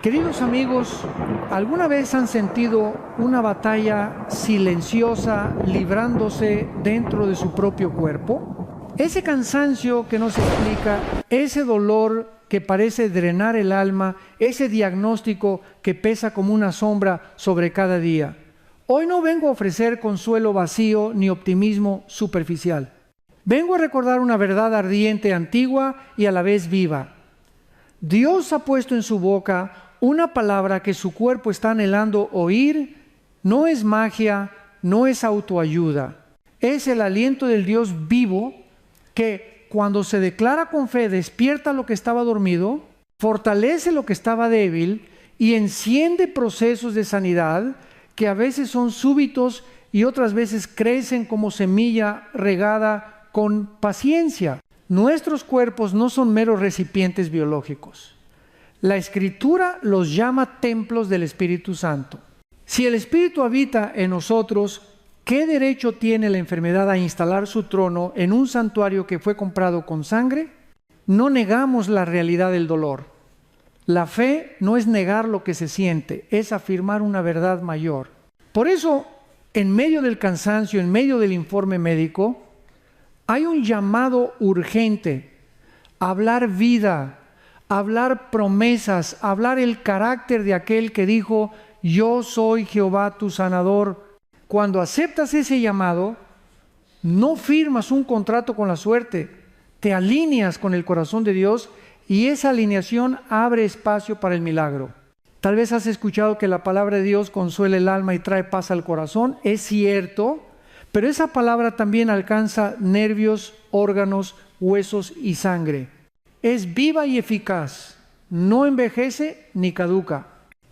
Queridos amigos, ¿alguna vez han sentido una batalla silenciosa librándose dentro de su propio cuerpo? Ese cansancio que no se explica, ese dolor que parece drenar el alma, ese diagnóstico que pesa como una sombra sobre cada día. Hoy no vengo a ofrecer consuelo vacío ni optimismo superficial. Vengo a recordar una verdad ardiente, antigua y a la vez viva. Dios ha puesto en su boca una palabra que su cuerpo está anhelando oír. No es magia, no es autoayuda. Es el aliento del Dios vivo que cuando se declara con fe despierta lo que estaba dormido, fortalece lo que estaba débil y enciende procesos de sanidad que a veces son súbitos y otras veces crecen como semilla regada con paciencia. Nuestros cuerpos no son meros recipientes biológicos. La Escritura los llama templos del Espíritu Santo. Si el Espíritu habita en nosotros, ¿qué derecho tiene la enfermedad a instalar su trono en un santuario que fue comprado con sangre? No negamos la realidad del dolor. La fe no es negar lo que se siente, es afirmar una verdad mayor. Por eso, en medio del cansancio, en medio del informe médico, hay un llamado urgente a hablar vida, hablar promesas, hablar el carácter de aquel que dijo: yo soy Jehová tu sanador. Cuando aceptas ese llamado, no firmas un contrato con la suerte, te alineas con el corazón de Dios y esa alineación abre espacio para el milagro. Tal vez has escuchado que la palabra de Dios consuela el alma y trae paz al corazón. Es cierto, pero esa palabra también alcanza nervios, órganos, huesos y sangre. Es viva y eficaz, no envejece ni caduca.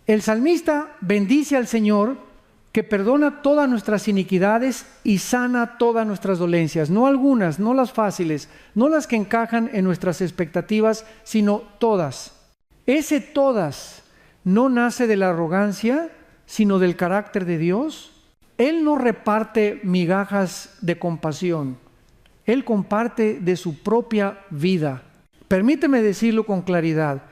El salmista bendice al Señor que perdona todas nuestras iniquidades y sana todas nuestras dolencias, no algunas, no las fáciles, no las que encajan en nuestras expectativas, sino todas. Ese todas no nace de la arrogancia, sino del carácter de Dios. Él no reparte migajas de compasión, Él comparte de su propia vida. Permíteme decirlo con claridad.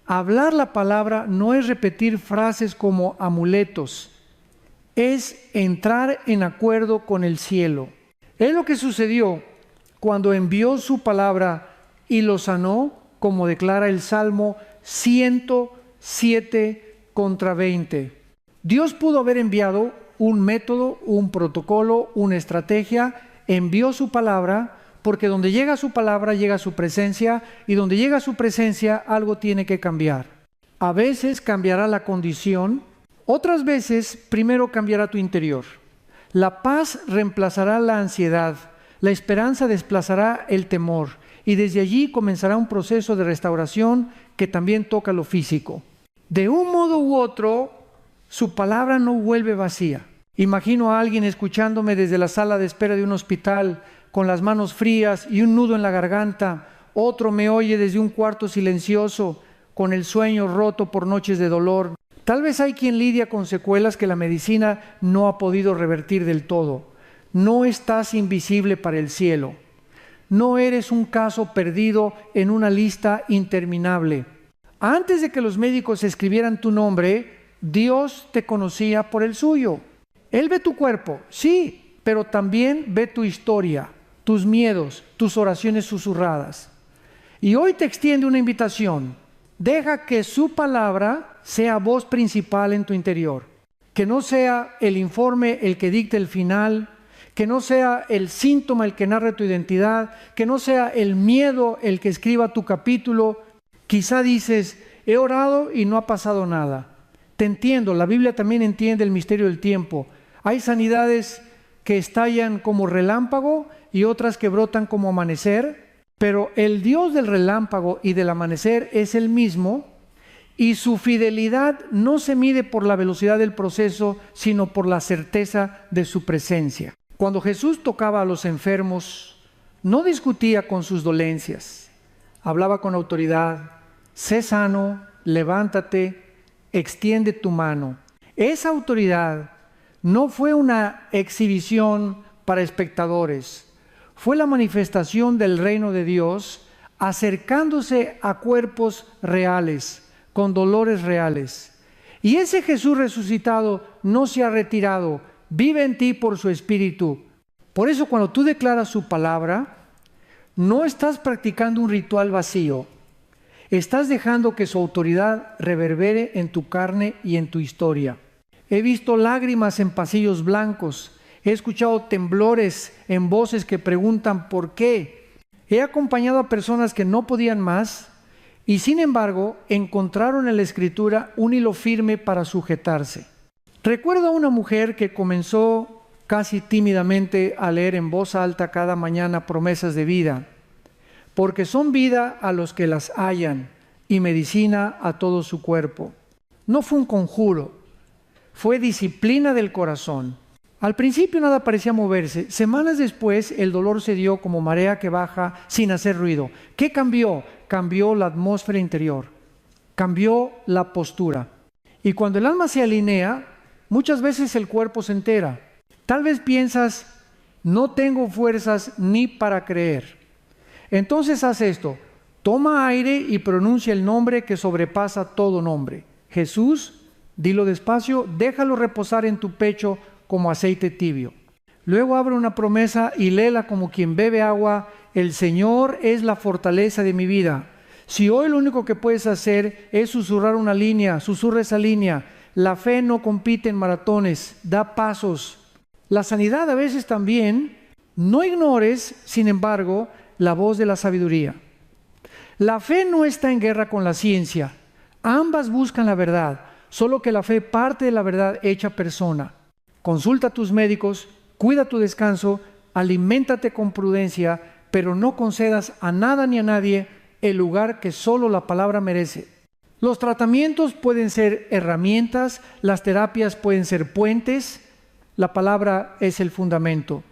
Hablar la palabra no es repetir frases como amuletos, es entrar en acuerdo con el cielo. Es lo que sucedió cuando envió su palabra y lo sanó, como declara el Salmo 107:20. Dios pudo haber enviado un método, un protocolo, una estrategia, envió su palabra, porque donde llega su palabra llega su presencia, y donde llega su presencia algo tiene que cambiar. A veces cambiará la condición, otras veces primero cambiará tu interior. La paz reemplazará la ansiedad, la esperanza desplazará el temor, y desde allí comenzará un proceso de restauración que también toca lo físico. De un modo u otro, su palabra no vuelve vacía. Imagino a alguien escuchándome desde la sala de espera de un hospital, con las manos frías y un nudo en la garganta. Otro me oye desde un cuarto silencioso, con el sueño roto por noches de dolor. Tal vez hay quien lidia con secuelas que la medicina no ha podido revertir del todo. No estás invisible para el cielo. No eres un caso perdido en una lista interminable. Antes de que los médicos escribieran tu nombre, Dios te conocía por el suyo. Él ve tu cuerpo, sí, pero también ve tu historia, tus miedos, tus oraciones susurradas. Y hoy te extiende una invitación. Deja que su palabra sea voz principal en tu interior. Que no sea el informe el que dicte el final, que no sea el síntoma el que narre tu identidad, que no sea el miedo el que escriba tu capítulo. Quizá dices: he orado y no ha pasado nada. Te entiendo, la Biblia también entiende el misterio del tiempo. Hay sanidades que estallan como relámpago y otras que brotan como amanecer, pero el Dios del relámpago y del amanecer es el mismo, y su fidelidad no se mide por la velocidad del proceso, sino por la certeza de su presencia. Cuando Jesús tocaba a los enfermos, no discutía con sus dolencias, hablaba con autoridad: sé sano, levántate, extiende tu mano. Esa autoridad no fue una exhibición para espectadores, fue la manifestación del reino de Dios acercándose a cuerpos reales, con dolores reales. Y ese Jesús resucitado no se ha retirado, vive en ti por su Espíritu. Por eso cuando tú declaras su palabra, no estás practicando un ritual vacío. Estás dejando que su autoridad reverbere en tu carne y en tu historia. He visto lágrimas en pasillos blancos. He escuchado temblores en voces que preguntan ¿por qué? He acompañado a personas que no podían más y sin embargo encontraron en la Escritura un hilo firme para sujetarse. Recuerdo a una mujer que comenzó casi tímidamente a leer en voz alta cada mañana promesas de vida, porque son vida a los que las hallan y medicina a todo su cuerpo. No fue un conjuro, fue disciplina del corazón. Al principio nada parecía moverse. Semanas después el dolor se dio como marea que baja sin hacer ruido. ¿Qué cambió? Cambió la atmósfera interior, cambió la postura. Y cuando el alma se alinea, muchas veces el cuerpo se entera. Tal vez piensas, no tengo fuerzas ni para creer. Entonces haz esto, toma aire y pronuncia el nombre que sobrepasa todo nombre. Jesús, dilo despacio, déjalo reposar en tu pecho como aceite tibio. Luego abre una promesa y léela como quien bebe agua. El Señor es la fortaleza de mi vida. Si hoy lo único que puedes hacer es susurrar una línea, susurra esa línea. La fe no compite en maratones, da pasos. La sanidad a veces también. No ignores, sin embargo, la voz de la sabiduría. La fe no está en guerra con la ciencia. Ambas buscan la verdad, solo que la fe parte de la verdad hecha persona. Consulta a tus médicos, cuida tu descanso, aliméntate con prudencia, pero no concedas a nada ni a nadie el lugar que solo la palabra merece. Los tratamientos pueden ser herramientas, las terapias pueden ser puentes, la palabra es el fundamento.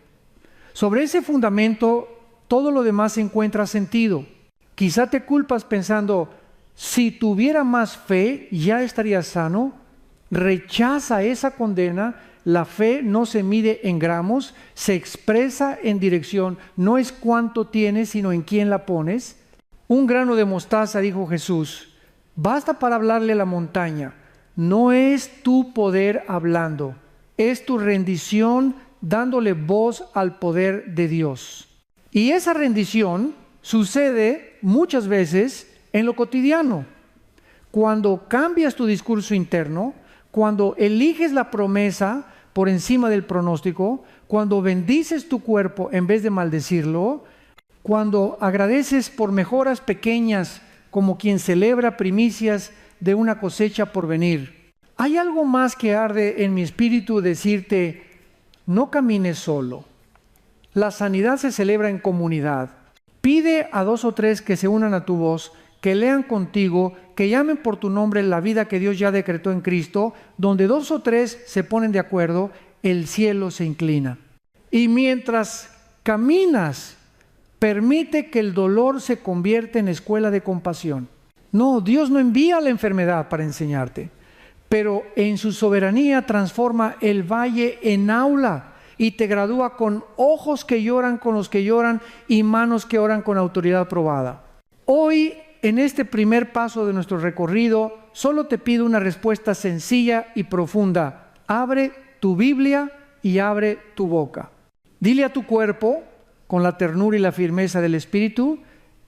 Sobre ese fundamento, todo lo demás encuentra sentido. Quizá te culpas pensando, si tuviera más fe, ya estaría sano. Rechaza esa condena. La fe no se mide en gramos, se expresa en dirección. No es cuánto tienes, sino en quién la pones. Un grano de mostaza, dijo Jesús, basta para hablarle a la montaña. No es tu poder hablando, es tu rendición dándole voz al poder de Dios. Y esa rendición sucede muchas veces en lo cotidiano. Cuando cambias tu discurso interno, cuando eliges la promesa por encima del pronóstico, cuando bendices tu cuerpo en vez de maldecirlo, cuando agradeces por mejoras pequeñas como quien celebra primicias de una cosecha por venir. Hay algo más que arde en mi espíritu decirte, no camines solo. La sanidad se celebra en comunidad. Pide a 2 o 3 que se unan a tu voz, que lean contigo, que llamen por tu nombre la vida que Dios ya decretó en Cristo. Donde 2 o 3 se ponen de acuerdo, el cielo se inclina. Y mientras caminas, permite que el dolor se convierta en escuela de compasión. No, Dios no envía la enfermedad para enseñarte, pero en su soberanía transforma el valle en aula y te gradúa con ojos que lloran con los que lloran y manos que oran con autoridad probada. Hoy, en este primer paso de nuestro recorrido, solo te pido una respuesta sencilla y profunda. Abre tu Biblia y abre tu boca. Dile a tu cuerpo, con la ternura y la firmeza del Espíritu,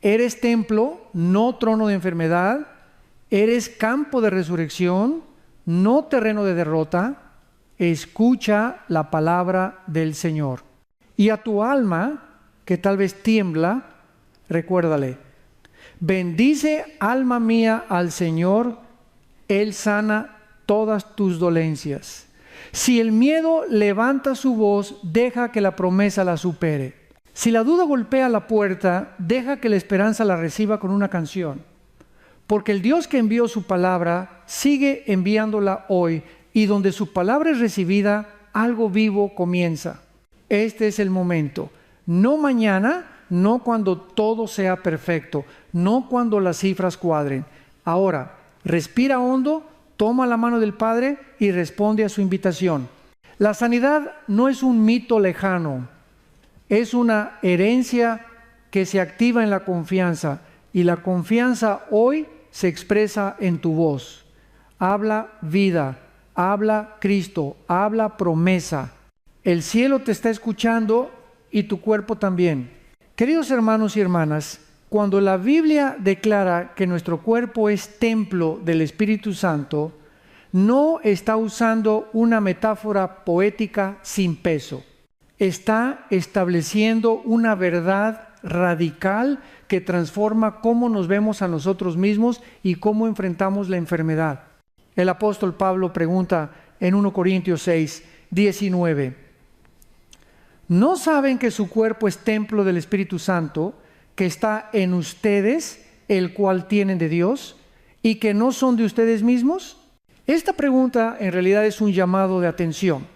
eres templo, no trono de enfermedad, eres campo de resurrección, no terreno de derrota. Escucha la palabra del Señor. Y a tu alma, que tal vez tiembla, recuérdale, bendice alma mía al Señor, Él sana todas tus dolencias. Si el miedo levanta su voz, deja que la promesa la supere. Si la duda golpea la puerta, deja que la esperanza la reciba con una canción. Porque el Dios que envió su palabra sigue enviándola hoy, y donde su palabra es recibida, algo vivo comienza. Este es el momento. No mañana, no cuando todo sea perfecto, no cuando las cifras cuadren. Ahora, respira hondo, toma la mano del Padre y responde a su invitación. La sanidad no es un mito lejano, es una herencia que se activa en la confianza. Y la confianza hoy se expresa en tu voz. Habla vida, habla Cristo, habla promesa. El cielo te está escuchando y tu cuerpo también. Queridos hermanos y hermanas, cuando la Biblia declara que nuestro cuerpo es templo del Espíritu Santo, no está usando una metáfora poética sin peso. Está estableciendo una verdad radical que transforma cómo nos vemos a nosotros mismos y cómo enfrentamos la enfermedad. El apóstol Pablo pregunta en 1 Corintios 6, 19, ¿no saben que su cuerpo es templo del Espíritu Santo, que está en ustedes, el cual tienen de Dios, y que no son de ustedes mismos? Esta pregunta en realidad es un llamado de atención.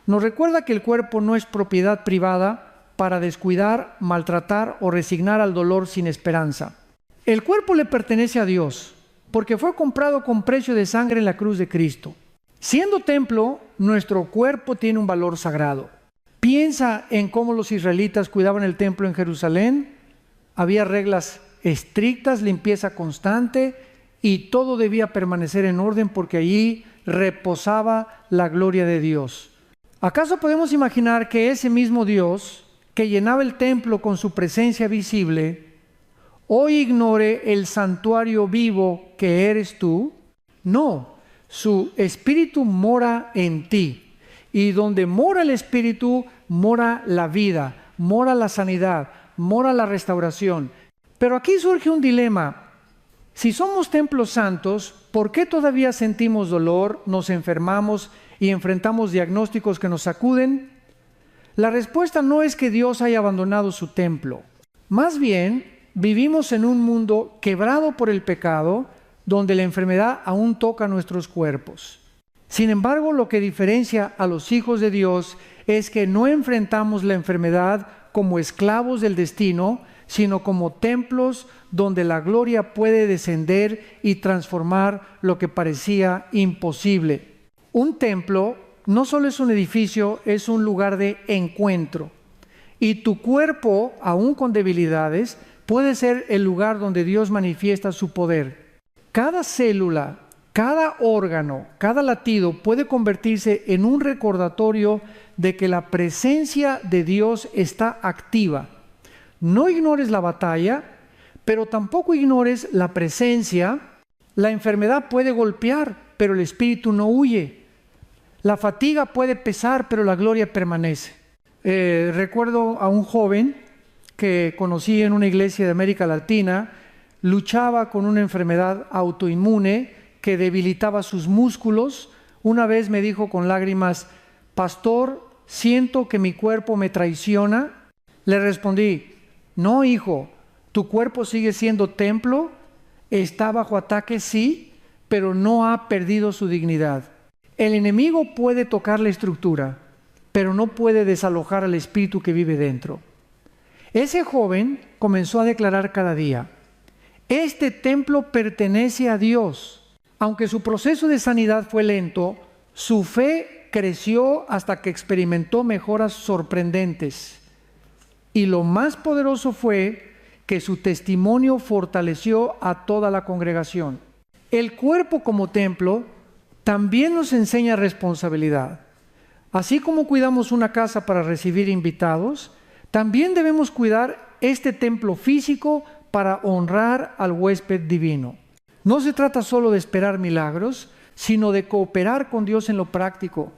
Nos recuerda que el cuerpo no es propiedad privada para descuidar, maltratar o resignar al dolor sin esperanza. El cuerpo le pertenece a Dios, porque fue comprado con precio de sangre en la cruz de Cristo. Siendo templo, nuestro cuerpo tiene un valor sagrado. Piensa en cómo los israelitas cuidaban el templo en Jerusalén. Había reglas estrictas, limpieza constante, y todo debía permanecer en orden porque allí reposaba la gloria de Dios. ¿Acaso podemos imaginar que ese mismo Dios que llenaba el templo con su presencia visible, hoy ignore el santuario vivo que eres tú? No, su Espíritu mora en ti, y donde mora el Espíritu, mora la vida, mora la sanidad, mora la restauración. Pero aquí surge un dilema. Si somos templos santos, ¿por qué todavía sentimos dolor, nos enfermamos y enfrentamos diagnósticos que nos sacuden? La respuesta no es que Dios haya abandonado su templo. Más bien, vivimos en un mundo quebrado por el pecado, donde la enfermedad aún toca nuestros cuerpos. Sin embargo, lo que diferencia a los hijos de Dios es que no enfrentamos la enfermedad como esclavos del destino, sino como templos donde la gloria puede descender y transformar lo que parecía imposible. Un templo no solo es un edificio, es un lugar de encuentro. Y tu cuerpo, aún con debilidades, puede ser el lugar donde Dios manifiesta su poder. Cada célula, cada órgano, cada latido puede convertirse en un recordatorio de que la presencia de Dios está activa. No ignores la batalla, pero tampoco ignores la presencia. La enfermedad puede golpear, pero el espíritu no huye. La fatiga puede pesar, pero la gloria permanece. Recuerdo a un joven que conocí en una iglesia de América Latina, luchaba con una enfermedad autoinmune que debilitaba sus músculos. Una vez me dijo con lágrimas, pastor, siento que mi cuerpo me traiciona. Le respondí, no, hijo, tu cuerpo sigue siendo templo, está bajo ataque, sí, pero no ha perdido su dignidad. El enemigo puede tocar la estructura, pero no puede desalojar al espíritu que vive dentro. Ese joven comenzó a declarar cada día, este templo pertenece a Dios. Aunque su proceso de sanidad fue lento, su fe creció hasta que experimentó mejoras sorprendentes. Y lo más poderoso fue que su testimonio fortaleció a toda la congregación. El cuerpo como templo también nos enseña responsabilidad. Así como cuidamos una casa para recibir invitados, también debemos cuidar este templo físico para honrar al huésped divino. No se trata solo de esperar milagros, sino de cooperar con Dios en lo práctico,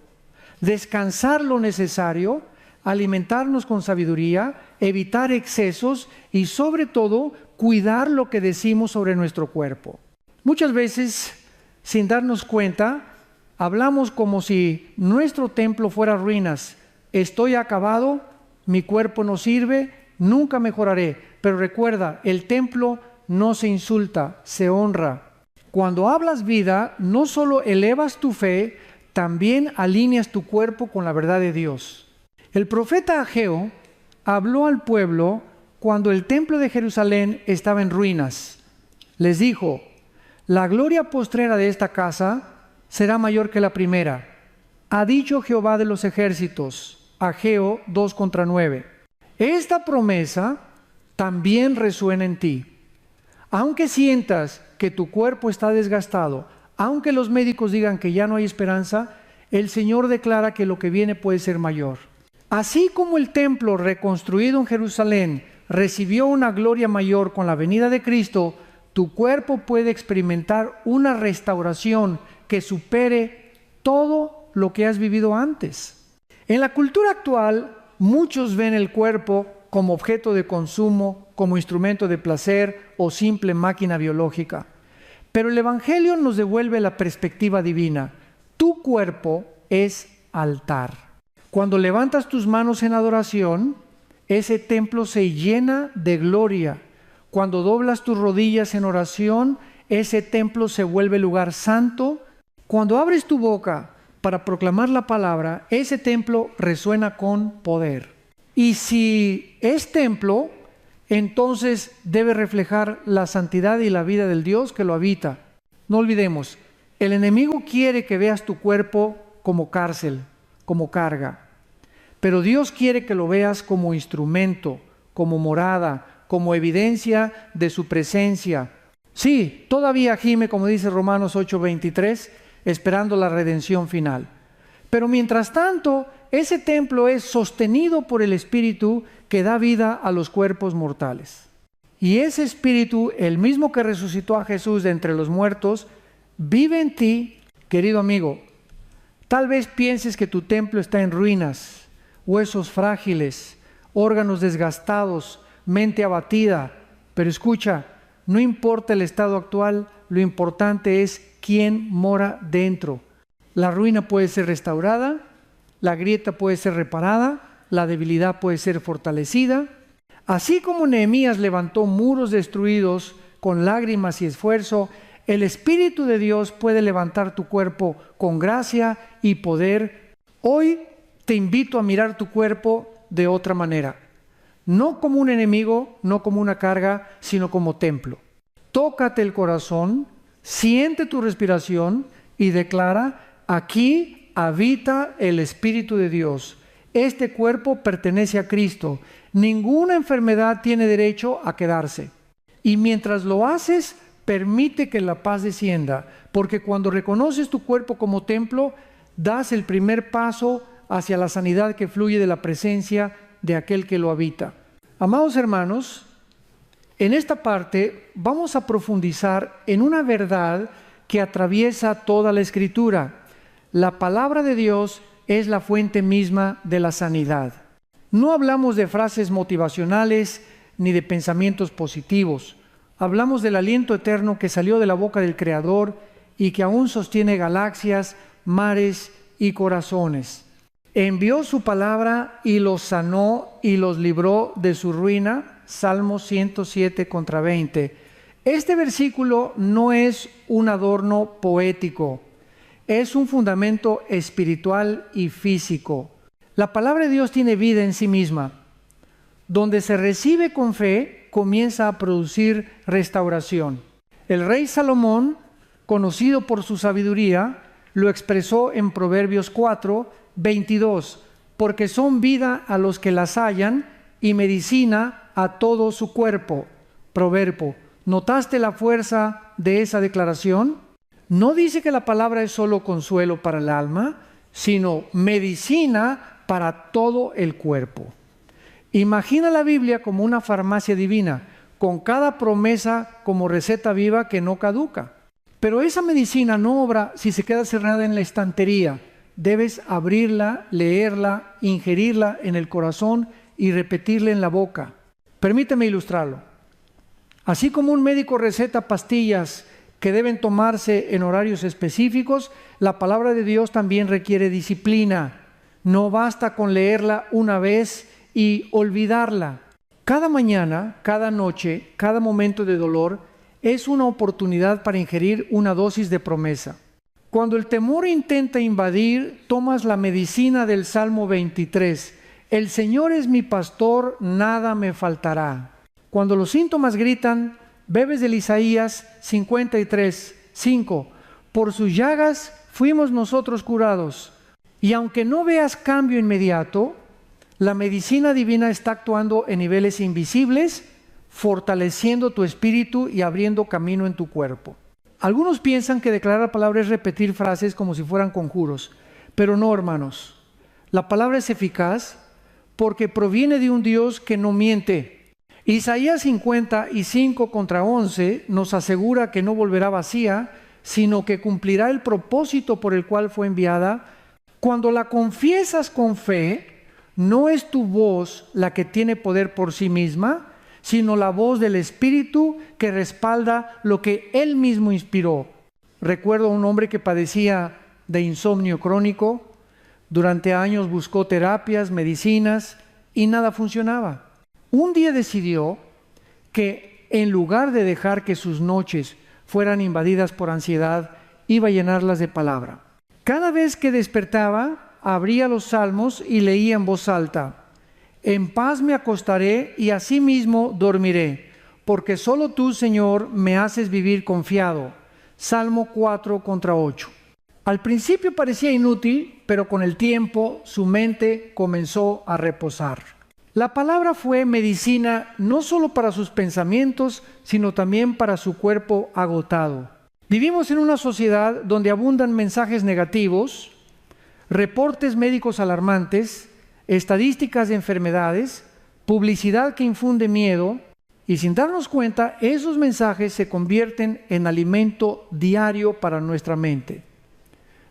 descansar lo necesario, alimentarnos con sabiduría, evitar excesos y sobre todo cuidar lo que decimos sobre nuestro cuerpo. Muchas veces, sin darnos cuenta, hablamos como si nuestro templo fuera ruinas. Estoy acabado, mi cuerpo no sirve, nunca mejoraré. Pero recuerda, el templo no se insulta, se honra. Cuando hablas vida, no solo elevas tu fe, también alineas tu cuerpo con la verdad de Dios. El profeta Ageo habló al pueblo cuando el templo de Jerusalén estaba en ruinas. Les dijo, la gloria postrera de esta casa será mayor que la primera. Ha dicho Jehová de los ejércitos, Ageo 2:9. Esta promesa también resuena en ti. Aunque sientas que que tu cuerpo está desgastado, aunque los médicos digan que ya no hay esperanza, el Señor declara que lo que viene puede ser mayor. Así como el templo reconstruido en Jerusalén recibió una gloria mayor con la venida de Cristo, tu cuerpo puede experimentar una restauración que supere todo lo que has vivido antes. En la cultura actual, muchos ven el cuerpo como objeto de consumo, como instrumento de placer o simple máquina biológica. Pero el Evangelio nos devuelve la perspectiva divina. Tu cuerpo es altar. Cuando levantas tus manos en adoración, ese templo se llena de gloria. Cuando doblas tus rodillas en oración, ese templo se vuelve lugar santo. Cuando abres tu boca para proclamar la palabra, ese templo resuena con poder. Y si es templo, entonces debe reflejar la santidad y la vida del Dios que lo habita. No olvidemos, el enemigo quiere que veas tu cuerpo como cárcel, como carga. Pero Dios quiere que lo veas como instrumento, como morada, como evidencia de su presencia. Sí, todavía gime, como dice Romanos 8:23, esperando la redención final. Pero mientras tanto, ese templo es sostenido por el Espíritu que da vida a los cuerpos mortales. Y ese Espíritu, el mismo que resucitó a Jesús de entre los muertos, vive en ti, querido amigo. Tal vez pienses que tu templo está en ruinas, huesos frágiles, órganos desgastados, mente abatida. Pero escucha, no importa el estado actual, lo importante es quién mora dentro. La ruina puede ser restaurada, la grieta puede ser reparada, la debilidad puede ser fortalecida. Así como Nehemías levantó muros destruidos con lágrimas y esfuerzo, el Espíritu de Dios puede levantar tu cuerpo con gracia y poder. Hoy te invito a mirar tu cuerpo de otra manera. No como un enemigo, no como una carga, sino como templo. Tócate el corazón, siente tu respiración y declara: aquí habita el Espíritu de Dios. Este cuerpo pertenece a Cristo. Ninguna enfermedad tiene derecho a quedarse. Y mientras lo haces, permite que la paz descienda, porque cuando reconoces tu cuerpo como templo, das el primer paso hacia la sanidad que fluye de la presencia de aquel que lo habita. Amados hermanos, en esta parte vamos a profundizar en una verdad que atraviesa toda la Escritura. La palabra de Dios es la fuente misma de la sanidad. No hablamos de frases motivacionales ni de pensamientos positivos. Hablamos del aliento eterno que salió de la boca del Creador y que aún sostiene galaxias, mares y corazones. Envió su palabra y los sanó y los libró de su ruina. Salmo 107:20. Este versículo no es un adorno poético, es un fundamento espiritual y físico. La palabra de Dios tiene vida en sí misma. Donde se recibe con fe, comienza a producir restauración. El rey Salomón, conocido por su sabiduría, lo expresó en Proverbios 4:22, porque son vida a los que las hallan y medicina a todo su cuerpo. Proverbio. ¿Notaste la fuerza de esa declaración? No dice que la palabra es solo consuelo para el alma, sino medicina para todo el cuerpo. Imagina la Biblia como una farmacia divina, con cada promesa como receta viva que no caduca. Pero esa medicina no obra si se queda cerrada en la estantería. Debes abrirla, leerla, ingerirla en el corazón y repetirla en la boca. Permíteme ilustrarlo. Así como un médico receta pastillas que deben tomarse en horarios específicos, la palabra de Dios también requiere disciplina. No basta con leerla una vez y olvidarla. Cada mañana, cada noche, cada momento de dolor es una oportunidad para ingerir una dosis de promesa. Cuando el temor intenta invadir, tomas la medicina del Salmo 23. El Señor es mi pastor, nada me faltará. Cuando los síntomas gritan, bebes del Isaías 53:5. Por sus llagas fuimos nosotros curados. Y aunque no veas cambio inmediato, la medicina divina está actuando en niveles invisibles, fortaleciendo tu espíritu y abriendo camino en tu cuerpo. Algunos piensan que declarar palabra es repetir frases como si fueran conjuros, pero no, hermanos. La palabra es eficaz porque proviene de un Dios que no miente. Isaías 55:11 nos asegura que no volverá vacía, sino que cumplirá el propósito por el cual fue enviada. Cuando la confiesas con fe, no es tu voz la que tiene poder por sí misma, sino la voz del Espíritu que respalda lo que Él mismo inspiró. Recuerdo a un hombre que padecía de insomnio crónico. Durante años buscó terapias, medicinas y nada funcionaba. Un día decidió que en lugar de dejar que sus noches fueran invadidas por ansiedad, iba a llenarlas de palabra. Cada vez que despertaba, abría los salmos y leía en voz alta: en paz me acostaré y asimismo dormiré, porque solo tú, Señor, me haces vivir confiado. Salmo 4:8. Al principio parecía inútil, pero con el tiempo su mente comenzó a reposar. La palabra fue medicina no solo para sus pensamientos, sino también para su cuerpo agotado. Vivimos en una sociedad donde abundan mensajes negativos, reportes médicos alarmantes, estadísticas de enfermedades, publicidad que infunde miedo, y sin darnos cuenta, esos mensajes se convierten en alimento diario para nuestra mente.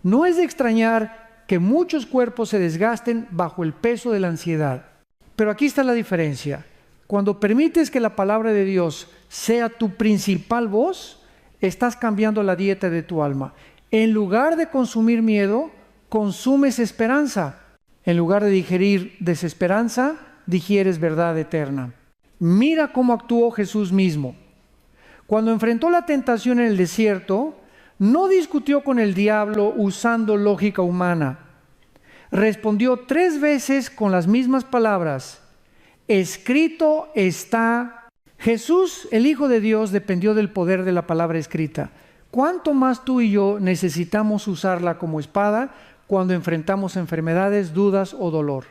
No es de extrañar que muchos cuerpos se desgasten bajo el peso de la ansiedad. Pero aquí está la diferencia. Cuando permites que la palabra de Dios sea tu principal voz, estás cambiando la dieta de tu alma. En lugar de consumir miedo, consumes esperanza. En lugar de digerir desesperanza, digieres verdad eterna. Mira cómo actuó Jesús mismo. Cuando enfrentó la tentación en el desierto, no discutió con el diablo usando lógica humana. Respondió 3 veces con las mismas palabras: escrito está. Jesús, el Hijo de Dios, dependió del poder de la palabra escrita. ¿Cuánto más tú y yo necesitamos usarla como espada cuando enfrentamos enfermedades, dudas o dolor?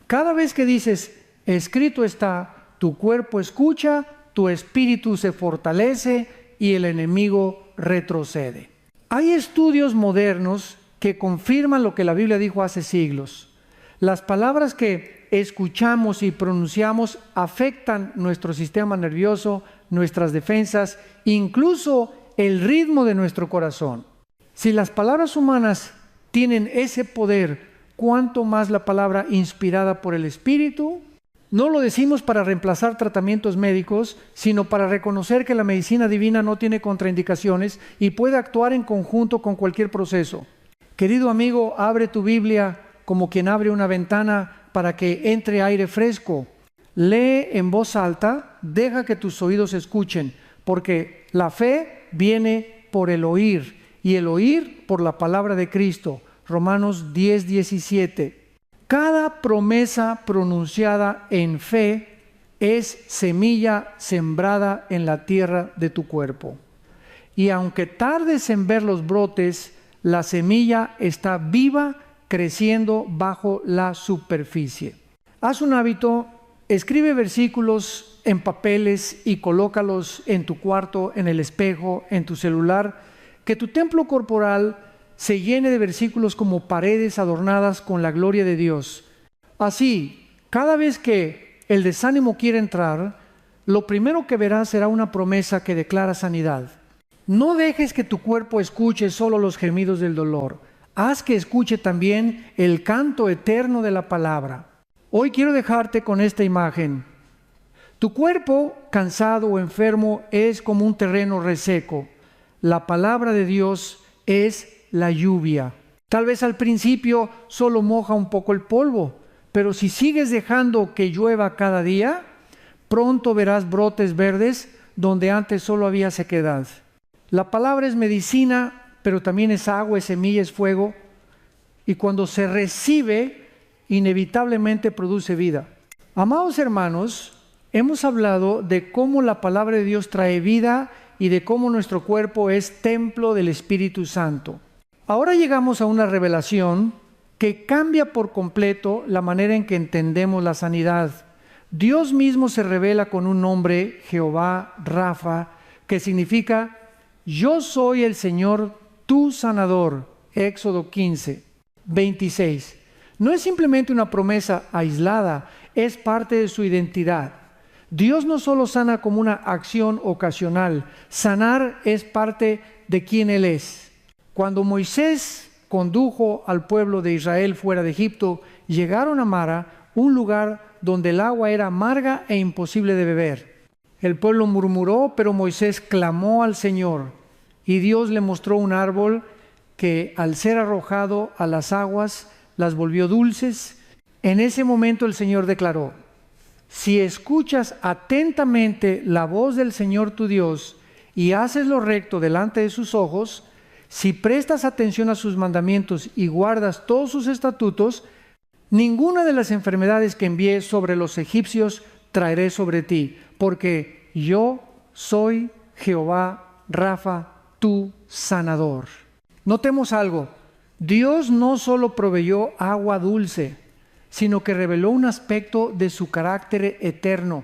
Cada vez que dices escrito está, tu cuerpo escucha, tu espíritu se fortalece y el enemigo retrocede. Hay estudios modernos que confirman lo que la Biblia dijo hace siglos. Las palabras que escuchamos y pronunciamos afectan nuestro sistema nervioso, nuestras defensas, incluso el ritmo de nuestro corazón. Si las palabras humanas tienen ese poder, ¿cuánto más la palabra inspirada por el Espíritu? No lo decimos para reemplazar tratamientos médicos, sino para reconocer que la medicina divina no tiene contraindicaciones y puede actuar en conjunto con cualquier proceso. Querido amigo, abre tu Biblia como quien abre una ventana para que entre aire fresco. Lee en voz alta, deja que tus oídos escuchen, porque la fe viene por el oír, y el oír por la palabra de Cristo. Romanos 10:17. Cada promesa pronunciada en fe es semilla sembrada en la tierra de tu cuerpo. Y aunque tardes en ver los brotes, la semilla está viva, creciendo bajo la superficie. Haz un hábito, escribe versículos en papeles y colócalos en tu cuarto, en el espejo, en tu celular, que tu templo corporal se llene de versículos como paredes adornadas con la gloria de Dios. Así, cada vez que el desánimo quiera entrar, lo primero que verás será una promesa que declara sanidad. No dejes que tu cuerpo escuche solo los gemidos del dolor. Haz que escuche también el canto eterno de la palabra. Hoy quiero dejarte con esta imagen. Tu cuerpo, cansado o enfermo, es como un terreno reseco. La palabra de Dios es la lluvia. Tal vez al principio solo moja un poco el polvo, pero si sigues dejando que llueva cada día, pronto verás brotes verdes donde antes solo había sequedad. La palabra es medicina, pero también es agua, es semilla, es fuego, y cuando se recibe, inevitablemente produce vida. Amados hermanos, hemos hablado de cómo la palabra de Dios trae vida y de cómo nuestro cuerpo es templo del Espíritu Santo. Ahora llegamos a una revelación que cambia por completo la manera en que entendemos la sanidad. Dios mismo se revela con un nombre, Jehová Rafa, que significa yo soy el Señor tu sanador. Éxodo 15, 26. No es simplemente una promesa aislada, es parte de su identidad. Dios no solo sana como una acción ocasional, sanar es parte de quien Él es. Cuando Moisés condujo al pueblo de Israel fuera de Egipto, llegaron a Mara, un lugar donde el agua era amarga e imposible de beber. El pueblo murmuró, pero Moisés clamó al Señor, y Dios le mostró un árbol que al ser arrojado a las aguas, las volvió dulces. En ese momento el Señor declaró: si escuchas atentamente la voz del Señor tu Dios y haces lo recto delante de sus ojos, si prestas atención a sus mandamientos y guardas todos sus estatutos, ninguna de las enfermedades que envié sobre los egipcios traeré sobre ti, porque yo soy Jehová Rafa, tu sanador. Notemos algo: Dios no solo proveyó agua dulce, sino que reveló un aspecto de su carácter eterno.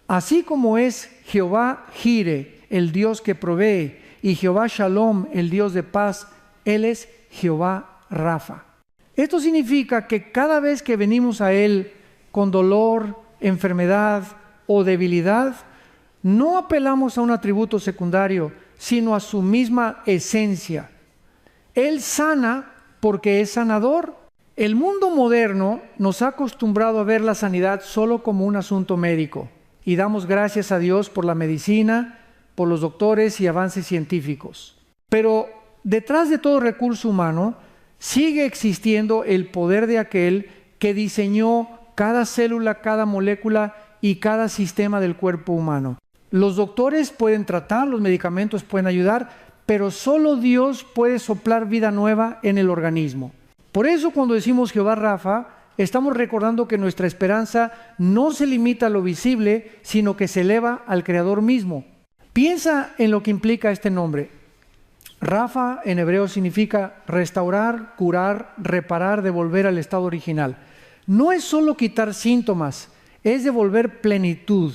Así como es Jehová Jire, el Dios que provee, y Jehová Shalom, el Dios de paz, Él es Jehová Rafa. Esto significa que cada vez que venimos a Él con dolor, enfermedad o debilidad, no apelamos a un atributo secundario, sino a su misma esencia. Él sana porque es sanador. El mundo moderno nos ha acostumbrado a ver la sanidad solo como un asunto médico, y damos gracias a Dios por la medicina, por los doctores y avances científicos. Pero detrás de todo recurso humano sigue existiendo el poder de aquel que diseñó cada célula, cada molécula y cada sistema del cuerpo humano. Los doctores pueden tratar, los medicamentos pueden ayudar, pero solo Dios puede soplar vida nueva en el organismo. Por eso cuando decimos Jehová Rafa, estamos recordando que nuestra esperanza no se limita a lo visible, sino que se eleva al Creador mismo. Piensa en lo que implica este nombre. Rafa en hebreo significa restaurar, curar, reparar, devolver al estado original. No es solo quitar síntomas, es devolver plenitud.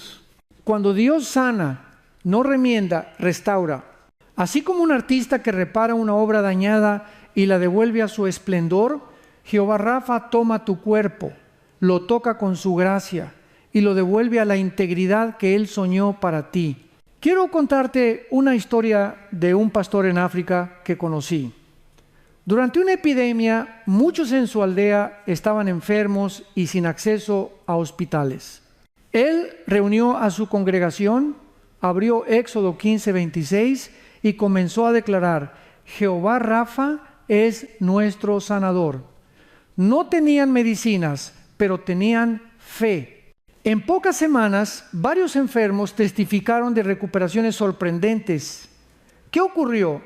Cuando Dios sana, no remienda, restaura. Así como un artista que repara una obra dañada y la devuelve a su esplendor, Jehová Rafa toma tu cuerpo, lo toca con su gracia y lo devuelve a la integridad que Él soñó para ti. Quiero contarte una historia de un pastor en África que conocí. Durante una epidemia, muchos en su aldea estaban enfermos y sin acceso a hospitales. Él reunió a su congregación, abrió Éxodo 15, 26 y comenzó a declarar: Jehová Rafa es nuestro sanador. No tenían medicinas, pero tenían fe. En pocas semanas, varios enfermos testificaron de recuperaciones sorprendentes. ¿Qué ocurrió?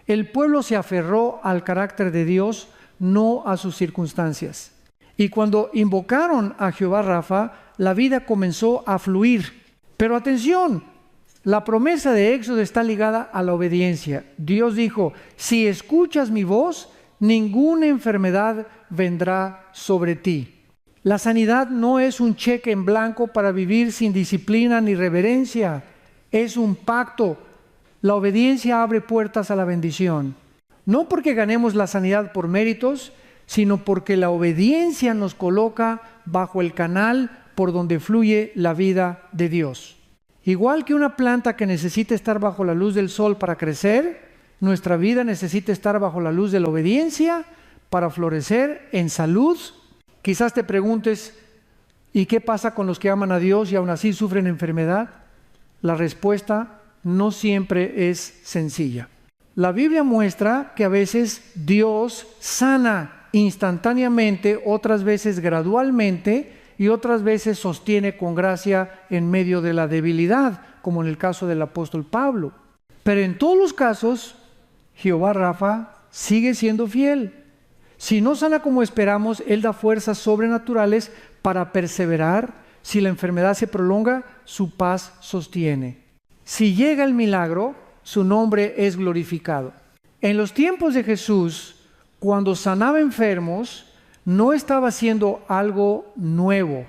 El pueblo se aferró al carácter de Dios, no a sus circunstancias. Y cuando invocaron a Jehová Rafa, la vida comenzó a fluir. Pero atención, la promesa de Éxodo está ligada a la obediencia. Dios dijo: si escuchas mi voz, ninguna enfermedad vendrá sobre ti. La sanidad no es un cheque en blanco para vivir sin disciplina ni reverencia. Es un pacto. La obediencia abre puertas a la bendición. No porque ganemos la sanidad por méritos, sino porque la obediencia nos coloca bajo el canal por donde fluye la vida de Dios. Igual que una planta que necesita estar bajo la luz del sol para crecer, nuestra vida necesita estar bajo la luz de la obediencia para florecer en salud. Quizás te preguntes: ¿y qué pasa con los que aman a Dios y aún así sufren enfermedad? La respuesta no siempre es sencilla. La Biblia muestra que a veces Dios sana instantáneamente, otras veces gradualmente y otras veces sostiene con gracia en medio de la debilidad, como en el caso del apóstol Pablo. Pero en todos los casos, Jehová Rafa sigue siendo fiel. Si no sana como esperamos, Él da fuerzas sobrenaturales para perseverar. Si la enfermedad se prolonga, su paz sostiene. Si llega el milagro, su nombre es glorificado. En los tiempos de Jesús, cuando sanaba enfermos, no estaba haciendo algo nuevo.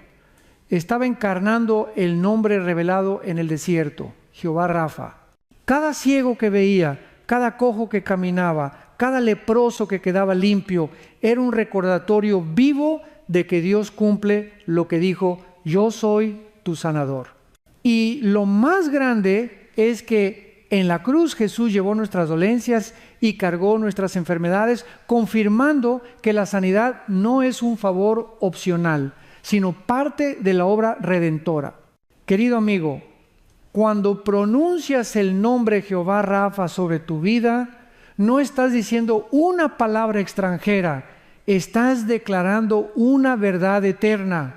estaba encarnando el nombre revelado en el desierto, Jehová Rafa. Cada ciego que veía, cada cojo que caminaba, cada leproso que quedaba limpio, era un recordatorio vivo de que Dios cumple lo que dijo: yo soy tu sanador. Y lo más grande es que en la cruz Jesús llevó nuestras dolencias y cargó nuestras enfermedades, confirmando que la sanidad no es un favor opcional, sino parte de la obra redentora. Querido amigo, cuando pronuncias el nombre Jehová Rafa sobre tu vida, no estás diciendo una palabra extranjera, estás declarando una verdad eterna.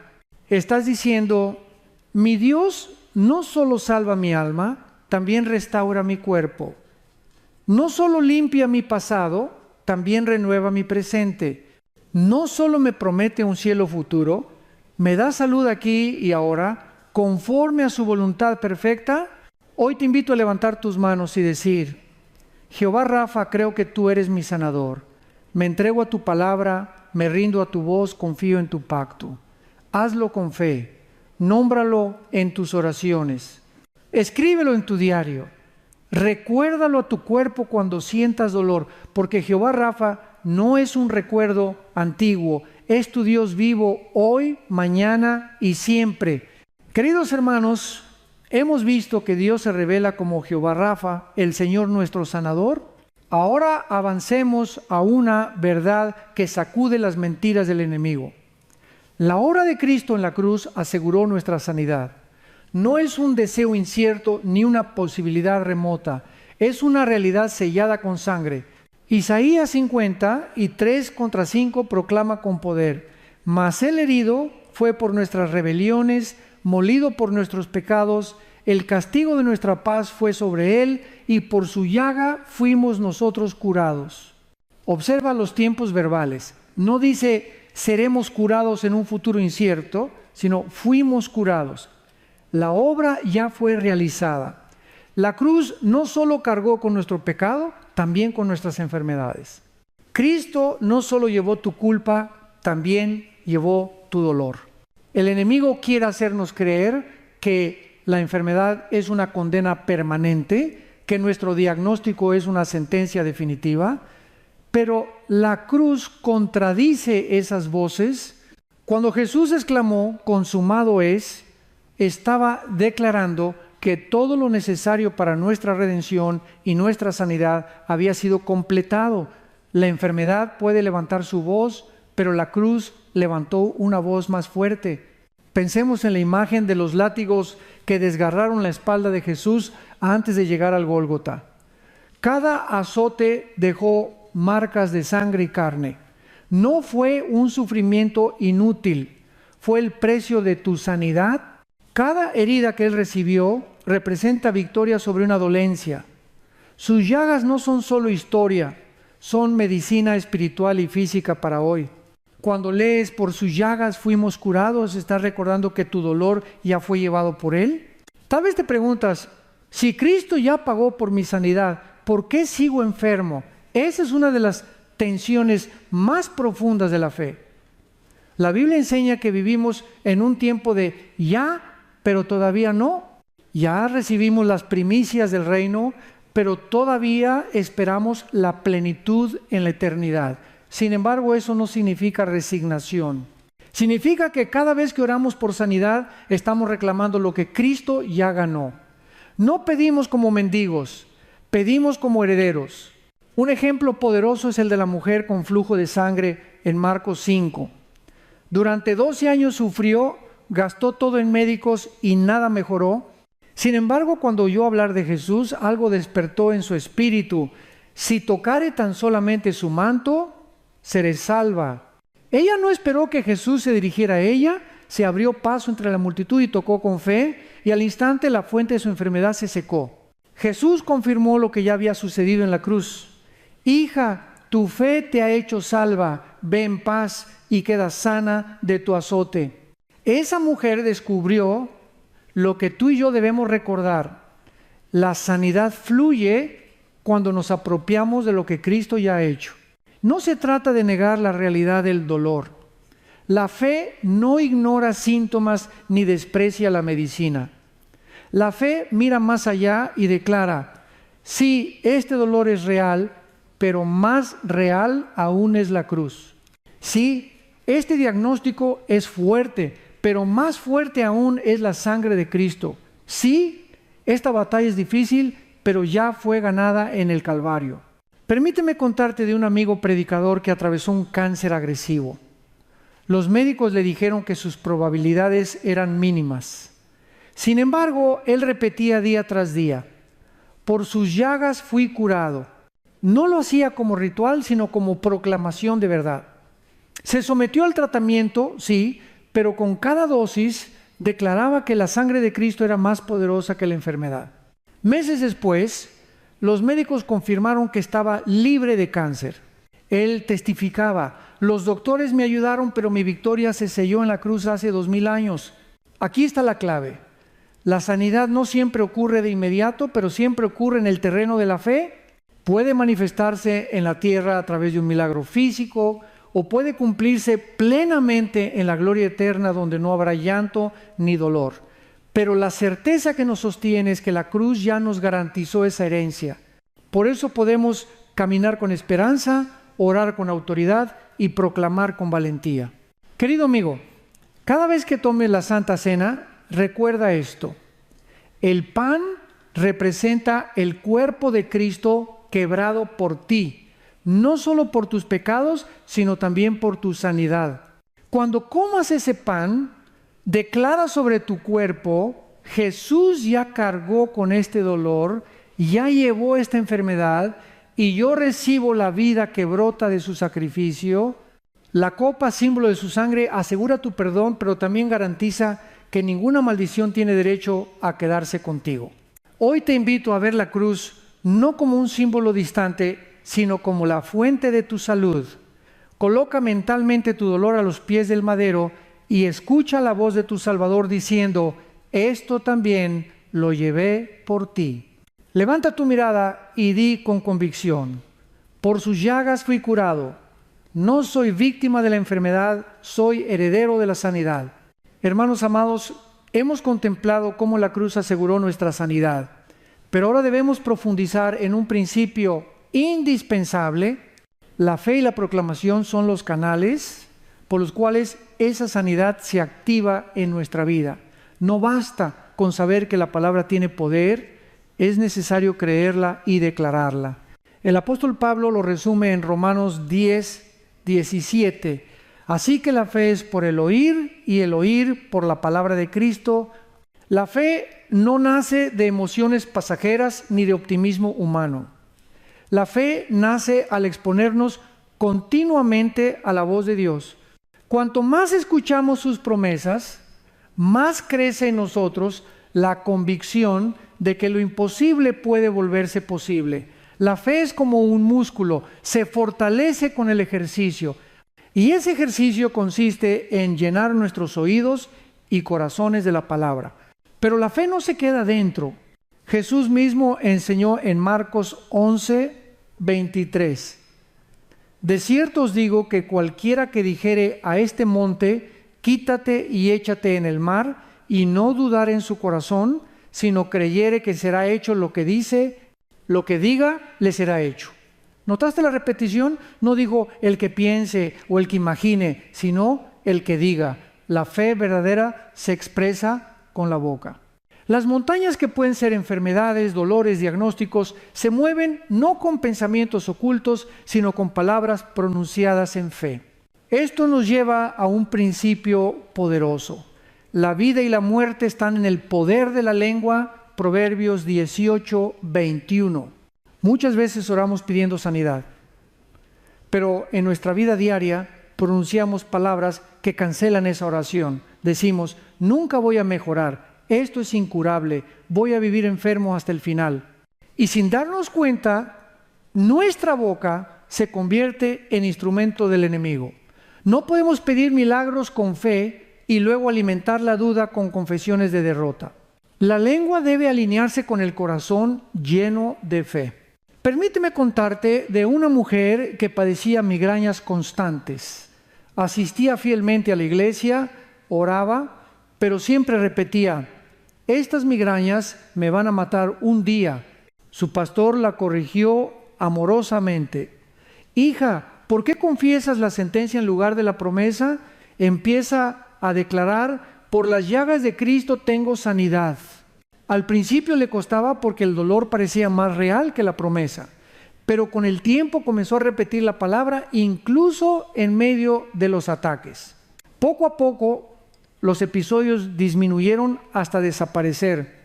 Estás diciendo: mi Dios no solo salva mi alma, también restaura mi cuerpo. No solo limpia mi pasado, también renueva mi presente. No solo me promete un cielo futuro, me da salud aquí y ahora, conforme a su voluntad perfecta. Hoy te invito a levantar tus manos y decir: Jehová Rafa, creo que tú eres mi sanador. Me entrego a tu palabra, me rindo a tu voz, confío en tu pacto. Hazlo con fe, nómbralo en tus oraciones, escríbelo en tu diario. Recuérdalo a tu cuerpo cuando sientas dolor, porque Jehová Rafa no es un recuerdo antiguo, es tu Dios vivo hoy, mañana y siempre. Queridos hermanos, hemos visto que Dios se revela como Jehová Rafa, el Señor nuestro sanador. Ahora avancemos a una verdad que sacude las mentiras del enemigo. La obra de Cristo en la cruz aseguró nuestra sanidad. No es un deseo incierto ni una posibilidad remota, es una realidad sellada con sangre. Isaías 50 y 3:5 proclama con poder: mas el herido fue por nuestras rebeliones, molido por nuestros pecados, el castigo de nuestra paz fue sobre él, y por su llaga fuimos nosotros curados. Observa los tiempos verbales. No dice seremos curados en un futuro incierto, sino fuimos curados. La obra ya fue realizada. La cruz no solo cargó con nuestro pecado, también con nuestras enfermedades. Cristo no solo llevó tu culpa, también llevó tu dolor. El enemigo quiere hacernos creer que la enfermedad es una condena permanente, que nuestro diagnóstico es una sentencia definitiva, pero la cruz contradice esas voces. Cuando Jesús exclamó: consumado es, estaba declarando que todo lo necesario para nuestra redención y nuestra sanidad había sido completado. La enfermedad puede levantar su voz, pero la cruz levantó una voz más fuerte. Pensemos en la imagen de los látigos que desgarraron la espalda de Jesús antes de llegar al Gólgota. Cada azote dejó marcas de sangre y carne. No fue un sufrimiento inútil, fue el precio de tu sanidad. Cada herida que él recibió representa victoria sobre una dolencia. Sus llagas no son solo historia, son medicina espiritual y física para hoy. Cuando lees por sus llagas fuimos curados, estás recordando que tu dolor ya fue llevado por él. Tal vez te preguntas: si Cristo ya pagó por mi sanidad, ¿por qué sigo enfermo? Esa es una de las tensiones más profundas de la fe. La Biblia enseña que vivimos en un tiempo de ya, pero todavía no. Ya recibimos las primicias del reino, pero todavía esperamos la plenitud en la eternidad. Sin embargo, eso no significa resignación. Significa que cada vez que oramos por sanidad, estamos reclamando lo que Cristo ya ganó. No pedimos como mendigos, pedimos como herederos. Un ejemplo poderoso es el de la mujer con flujo de sangre en Marcos 5. Durante 12 años sufrió, gastó todo en médicos y nada mejoró. Sin embargo, cuando oyó hablar de Jesús, algo despertó en su espíritu. Si tocare tan solamente su manto, seré salva. Ella no esperó que Jesús se dirigiera a ella, se abrió paso entre la multitud y tocó con fe, y al instante la fuente de su enfermedad se secó. Jesús confirmó lo que ya había sucedido en la cruz. Hija, tu fe te ha hecho salva, ve en paz y queda sana de tu azote. Esa mujer descubrió lo que tú y yo debemos recordar. La sanidad fluye cuando nos apropiamos de lo que Cristo ya ha hecho. No se trata de negar la realidad del dolor. La fe no ignora síntomas ni desprecia la medicina. La fe mira más allá y declara: sí, este dolor es real, pero más real aún es la cruz. Sí, este diagnóstico es fuerte, pero más fuerte aún es la sangre de Cristo. Sí, esta batalla es difícil, pero ya fue ganada en el Calvario. Permíteme contarte de un amigo predicador que atravesó un cáncer agresivo. Los médicos le dijeron que sus probabilidades eran mínimas. Sin embargo, él repetía día tras día: por sus llagas fui curado. No lo hacía como ritual, sino como proclamación de verdad. Se sometió al tratamiento, sí, pero con cada dosis declaraba que la sangre de Cristo era más poderosa que la enfermedad. Meses después, los médicos confirmaron que estaba libre de cáncer. Él testificaba: los doctores me ayudaron, pero mi victoria se selló en la cruz hace 2000 años. Aquí está la clave. La sanidad no siempre ocurre de inmediato, pero siempre ocurre en el terreno de la fe. Puede manifestarse en la tierra a través de un milagro físico, o puede cumplirse plenamente en la gloria eterna, donde no habrá llanto ni dolor. Pero la certeza que nos sostiene es que la cruz ya nos garantizó esa herencia. Por eso podemos caminar con esperanza, orar con autoridad y proclamar con valentía. Querido amigo, cada vez que tomes la Santa Cena, recuerda esto: el pan representa el cuerpo de Cristo quebrado por ti, no solo por tus pecados, sino también por tu sanidad. Cuando comas ese pan, declara sobre tu cuerpo: Jesús ya cargó con este dolor, ya llevó esta enfermedad, y yo recibo la vida que brota de su sacrificio. La copa, símbolo de su sangre, asegura tu perdón, pero también garantiza que ninguna maldición tiene derecho a quedarse contigo. Hoy te invito a ver la cruz no como un símbolo distante, sino como la fuente de tu salud. Coloca mentalmente tu dolor a los pies del madero y escucha la voz de tu Salvador diciendo: esto también lo llevé por ti. Levanta tu mirada y di con convicción: por sus llagas fui curado. No soy víctima de la enfermedad, soy heredero de la sanidad. Hermanos amados, hemos contemplado cómo la cruz aseguró nuestra sanidad, pero ahora debemos profundizar en un principio indispensable. La fe y la proclamación son los canales por los cuales esa sanidad se activa en nuestra vida. No basta con saber que la palabra tiene poder, es necesario creerla y declararla. El apóstol Pablo lo resume en Romanos 10:17. Así que la fe es por el oír, y el oír por la palabra de Cristo. La fe no nace de emociones pasajeras ni de optimismo humano. La fe nace al exponernos continuamente a la voz de Dios. Cuanto más escuchamos sus promesas, más crece en nosotros la convicción de que lo imposible puede volverse posible. La fe es como un músculo, se fortalece con el ejercicio. Y ese ejercicio consiste en llenar nuestros oídos y corazones de la palabra. Pero la fe no se queda dentro. Jesús mismo enseñó en Marcos 11:23. De cierto os digo que cualquiera que dijere a este monte: quítate y échate en el mar, y no dudar en su corazón, sino creyere que será hecho lo que diga, le será hecho. ¿Notaste la repetición? No dijo el que piense o el que imagine, sino el que diga. La fe verdadera se expresa con la boca. Las montañas, que pueden ser enfermedades, dolores, diagnósticos, se mueven no con pensamientos ocultos, sino con palabras pronunciadas en fe. Esto nos lleva a un principio poderoso. La vida y la muerte están en el poder de la lengua. Proverbios 18:21. Muchas veces oramos pidiendo sanidad, pero en nuestra vida diaria pronunciamos palabras que cancelan esa oración. Decimos: nunca voy a mejorar, esto es incurable, voy a vivir enfermo hasta el final. Y sin darnos cuenta, nuestra boca se convierte en instrumento del enemigo. No podemos pedir milagros con fe y luego alimentar la duda con confesiones de derrota. La lengua debe alinearse con el corazón lleno de fe. Permíteme contarte de una mujer que padecía migrañas constantes. Asistía fielmente a la iglesia, oraba, pero siempre repetía: estas migrañas me van a matar un día. Su pastor la corrigió amorosamente: hija, ¿por qué confiesas la sentencia en lugar de la promesa? Empieza a declarar: por las llagas de Cristo tengo sanidad. Al principio le costaba porque el dolor parecía más real que la promesa, pero con el tiempo comenzó a repetir la palabra incluso en medio de los ataques. Poco a poco los episodios disminuyeron hasta desaparecer.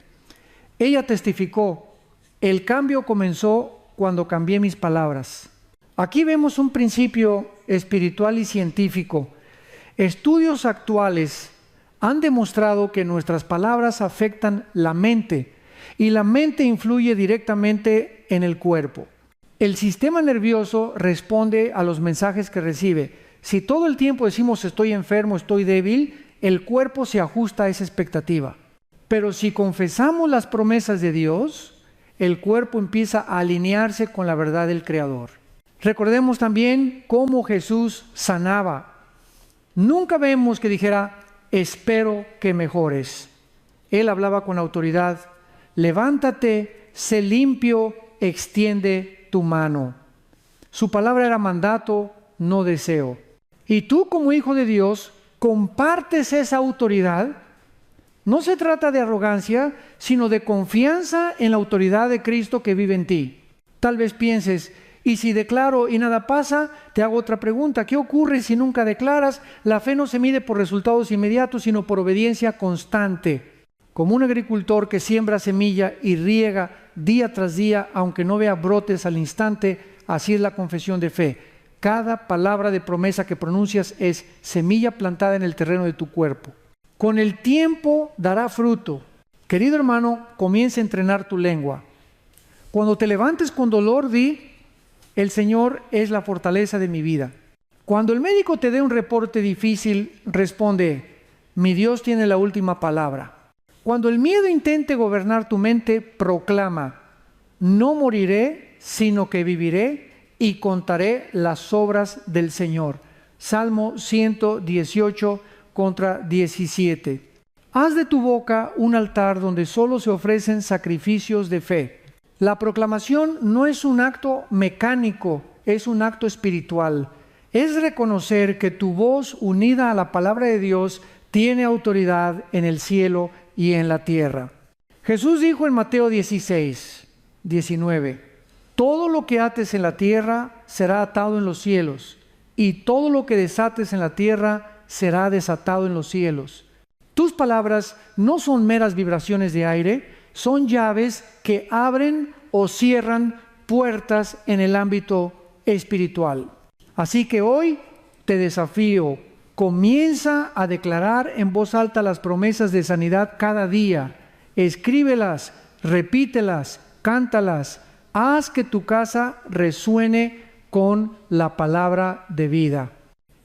Ella testificó: el cambio comenzó cuando cambié mis palabras. Aquí vemos un principio espiritual y científico. Estudios actuales han demostrado que nuestras palabras afectan la mente y la mente influye directamente en el cuerpo. El sistema nervioso responde a los mensajes que recibe. Si todo el tiempo decimos estoy enfermo, estoy débil, el cuerpo se ajusta a esa expectativa. Pero si confesamos las promesas de Dios, el cuerpo empieza a alinearse con la verdad del Creador. Recordemos también cómo Jesús sanaba. Nunca vemos que dijera: espero que mejores. Él hablaba con autoridad: levántate, sé limpio, extiende tu mano. Su palabra era mandato, no deseo. Y tú, como hijo de Dios, compartes esa autoridad. No se trata de arrogancia, sino de confianza en la autoridad de Cristo que vive en ti. Tal vez pienses: y si declaro y nada pasa, te hago otra pregunta: ¿qué ocurre si nunca declaras? La fe no se mide por resultados inmediatos, sino por obediencia constante. Como un agricultor que siembra semilla y riega día tras día, aunque no vea brotes al instante, así es la confesión de fe. Cada palabra de promesa que pronuncias es semilla plantada en el terreno de tu cuerpo. Con el tiempo dará fruto. Querido hermano, comienza a entrenar tu lengua. Cuando te levantes con dolor, di: el Señor es la fortaleza de mi vida. Cuando el médico te dé un reporte difícil, responde: mi Dios tiene la última palabra. Cuando el miedo intente gobernar tu mente, proclama: no moriré, sino que viviré y contaré las obras del Señor. Salmo 118 contra 17. Haz de tu boca un altar donde solo se ofrecen sacrificios de fe. La proclamación no es un acto mecánico, es un acto espiritual. Es reconocer que tu voz unida a la palabra de Dios tiene autoridad en el cielo y en la tierra. Jesús dijo en Mateo 16, 19: todo lo que ates en la tierra será atado en los cielos, y todo lo que desates en la tierra será desatado en los cielos. Tus palabras no son meras vibraciones de aire, son llaves que abren o cierran puertas en el ámbito espiritual. Así que hoy te desafío: comienza a declarar en voz alta las promesas de sanidad cada día. Escríbelas, repítelas, cántalas. Haz que tu casa resuene con la palabra de vida.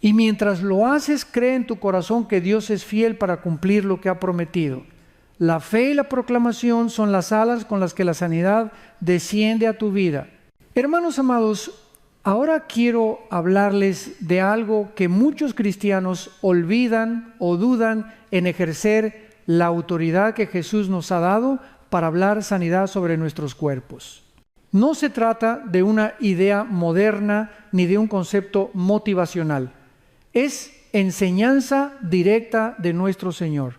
Y mientras lo haces, cree en tu corazón que Dios es fiel para cumplir lo que ha prometido. La fe y la proclamación son las alas con las que la sanidad desciende a tu vida. Hermanos amados, ahora quiero hablarles de algo que muchos cristianos olvidan o dudan en ejercer la autoridad que Jesús nos ha dado para hablar sanidad sobre nuestros cuerpos. No se trata de una idea moderna ni de un concepto motivacional. Es enseñanza directa de nuestro Señor.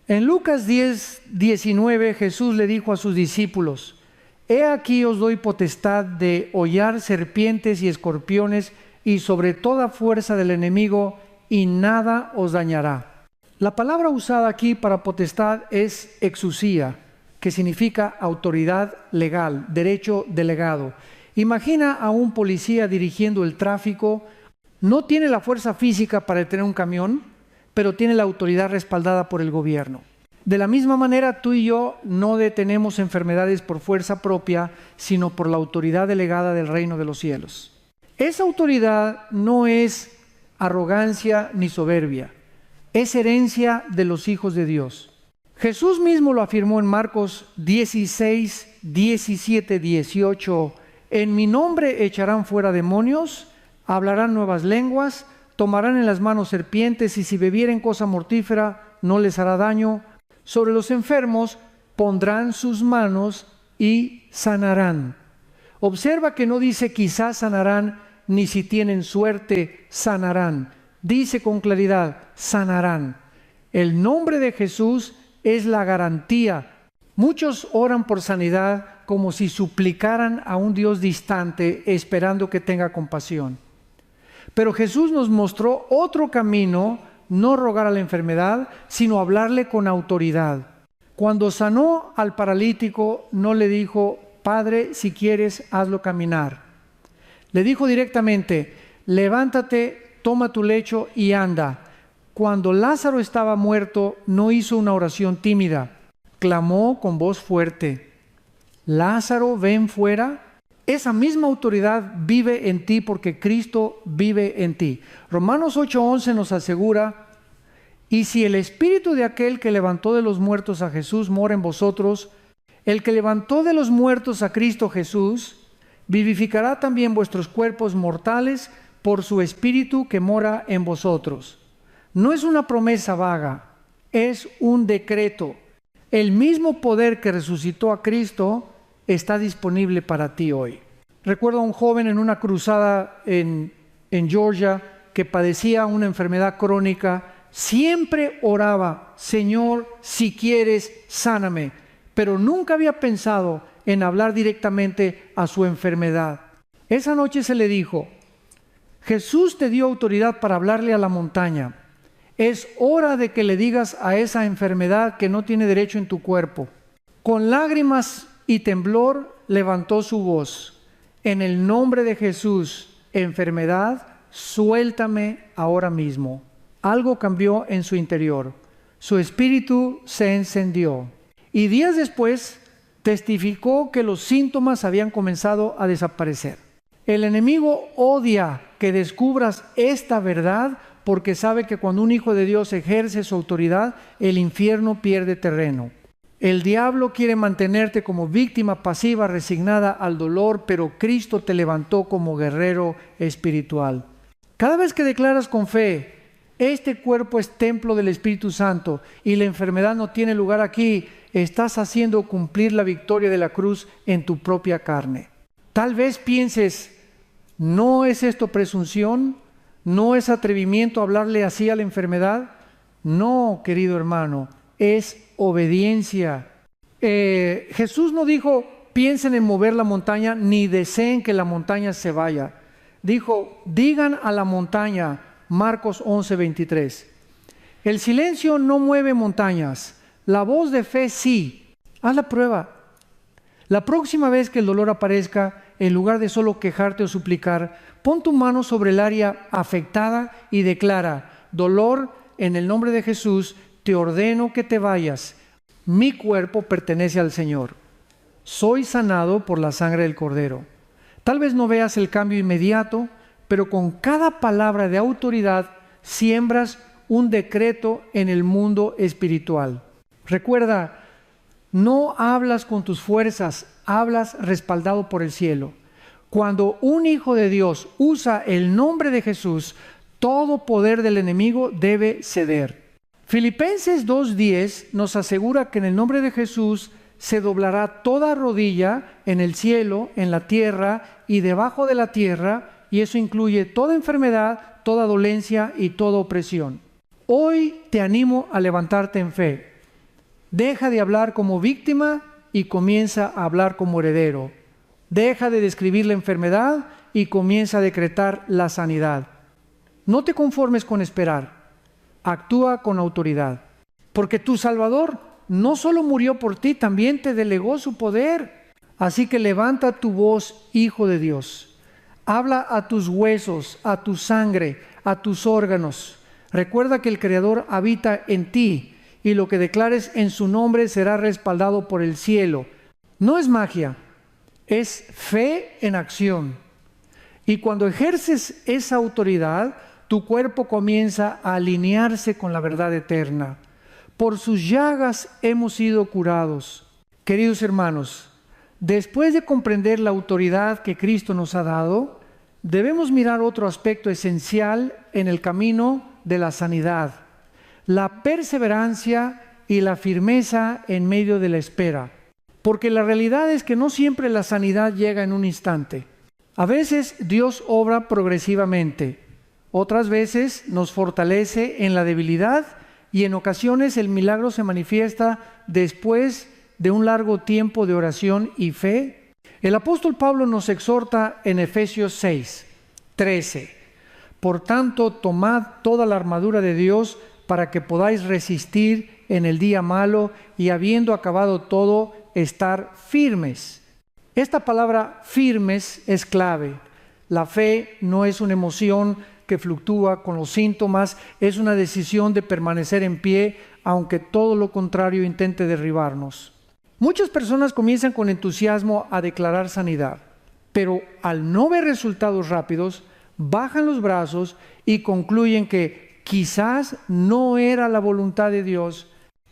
En Lucas 10, 19, Jesús le dijo a sus discípulos: he aquí os doy potestad de hollar serpientes y escorpiones y sobre toda fuerza del enemigo, y nada os dañará. La palabra usada aquí para potestad es exousia, que significa autoridad legal, derecho delegado. Imagina a un policía dirigiendo el tráfico. No tiene la fuerza física para detener un camión, pero tiene la autoridad respaldada por el gobierno. De la misma manera, tú y yo no detenemos enfermedades por fuerza propia, sino por la autoridad delegada del reino de los cielos. Esa autoridad no es arrogancia ni soberbia, es herencia de los hijos de Dios. Jesús mismo lo afirmó en Marcos 16, 17, 18. En mi nombre echarán fuera demonios, hablarán nuevas lenguas, tomarán en las manos serpientes, y si bebieren cosa mortífera, no les hará daño. Sobre los enfermos pondrán sus manos y sanarán. Observa que no dice quizás sanarán, ni si tienen suerte sanarán. Dice con claridad, sanarán. El nombre de Jesús es la garantía. Muchos oran por sanidad como si suplicaran a un Dios distante, esperando que tenga compasión. Pero Jesús nos mostró otro camino, no rogar a la enfermedad, sino hablarle con autoridad. Cuando sanó al paralítico, no le dijo, Padre, si quieres, hazlo caminar. Le dijo directamente, levántate, toma tu lecho y anda. Cuando Lázaro estaba muerto, no hizo una oración tímida, clamó con voz fuerte, Lázaro, ven fuera. Esa misma autoridad vive en ti porque Cristo vive en ti. Romanos 8:11 nos asegura, y si el espíritu de aquel que levantó de los muertos a Jesús mora en vosotros, el que levantó de los muertos a Cristo Jesús, vivificará también vuestros cuerpos mortales por su espíritu que mora en vosotros. No es una promesa vaga, es un decreto. El mismo poder que resucitó a Cristo está disponible para ti hoy. Recuerdo a un joven en una cruzada en Georgia que padecía una enfermedad crónica. Siempre oraba, Señor, si quieres, sáname. Pero nunca había pensado en hablar directamente a su enfermedad. Esa noche se le dijo, Jesús te dio autoridad para hablarle a la montaña. Es hora de que le digas a esa enfermedad que no tiene derecho en tu cuerpo. Con lágrimas y temblor levantó su voz. En el nombre de Jesús, enfermedad, suéltame ahora mismo. Algo cambió en su interior. Su espíritu se encendió. Y días después testificó que los síntomas habían comenzado a desaparecer. El enemigo odia que descubras esta verdad porque sabe que cuando un hijo de Dios ejerce su autoridad, el infierno pierde terreno. El diablo quiere mantenerte como víctima pasiva, resignada al dolor, pero Cristo te levantó como guerrero espiritual. Cada vez que declaras con fe, este cuerpo es templo del Espíritu Santo y la enfermedad no tiene lugar aquí, estás haciendo cumplir la victoria de la cruz en tu propia carne. Tal vez pienses, ¿no es esto presunción? ¿No es atrevimiento hablarle así a la enfermedad? No, querido hermano, es obediencia. Jesús no dijo, piensen en mover la montaña, ni deseen que la montaña se vaya. Dijo, digan a la montaña, Marcos 11:23. El silencio no mueve montañas, la voz de fe sí. Haz la prueba. La próxima vez que el dolor aparezca, en lugar de solo quejarte o suplicar, pon tu mano sobre el área afectada y declara, dolor, en el nombre de Jesús, te ordeno que te vayas. Mi cuerpo pertenece al Señor. Soy sanado por la sangre del Cordero. Tal vez no veas el cambio inmediato, pero con cada palabra de autoridad siembras un decreto en el mundo espiritual. Recuerda, no hablas con tus fuerzas, hablas respaldado por el cielo. Cuando un hijo de Dios usa el nombre de Jesús, todo poder del enemigo debe ceder. Filipenses 2:10 nos asegura que en el nombre de Jesús se doblará toda rodilla en el cielo, en la tierra y debajo de la tierra, y eso incluye toda enfermedad, toda dolencia y toda opresión. Hoy te animo a levantarte en fe. Deja de hablar como víctima y comienza a hablar como heredero. Deja de describir la enfermedad y comienza a decretar la sanidad. No te conformes con esperar. Actúa con autoridad. Porque tu Salvador no solo murió por ti, también te delegó su poder. Así que levanta tu voz, Hijo de Dios. Habla a tus huesos, a tu sangre, a tus órganos. Recuerda que el Creador habita en ti y lo que declares en su nombre será respaldado por el cielo. No es magia, es fe en acción. Y cuando ejerces esa autoridad, tu cuerpo comienza a alinearse con la verdad eterna. Por sus llagas hemos sido curados. Queridos hermanos, después de comprender la autoridad que Cristo nos ha dado, debemos mirar otro aspecto esencial en el camino de la sanidad: la perseverancia y la firmeza en medio de la espera. Porque la realidad es que no siempre la sanidad llega en un instante. A veces Dios obra progresivamente, otras veces nos fortalece en la debilidad y en ocasiones el milagro se manifiesta después de un largo tiempo de oración y fe. El apóstol Pablo nos exhorta en Efesios 6:13: por tanto, tomad toda la armadura de Dios para que podáis resistir en el día malo y habiendo acabado todo, estar firmes. Esta palabra firmes es clave. La fe no es una emoción que fluctúa con los síntomas, es una decisión de permanecer en pie, aunque todo lo contrario intente derribarnos. Muchas personas comienzan con entusiasmo a declarar sanidad, pero al no ver resultados rápidos, bajan los brazos y concluyen que quizás no era la voluntad de Dios.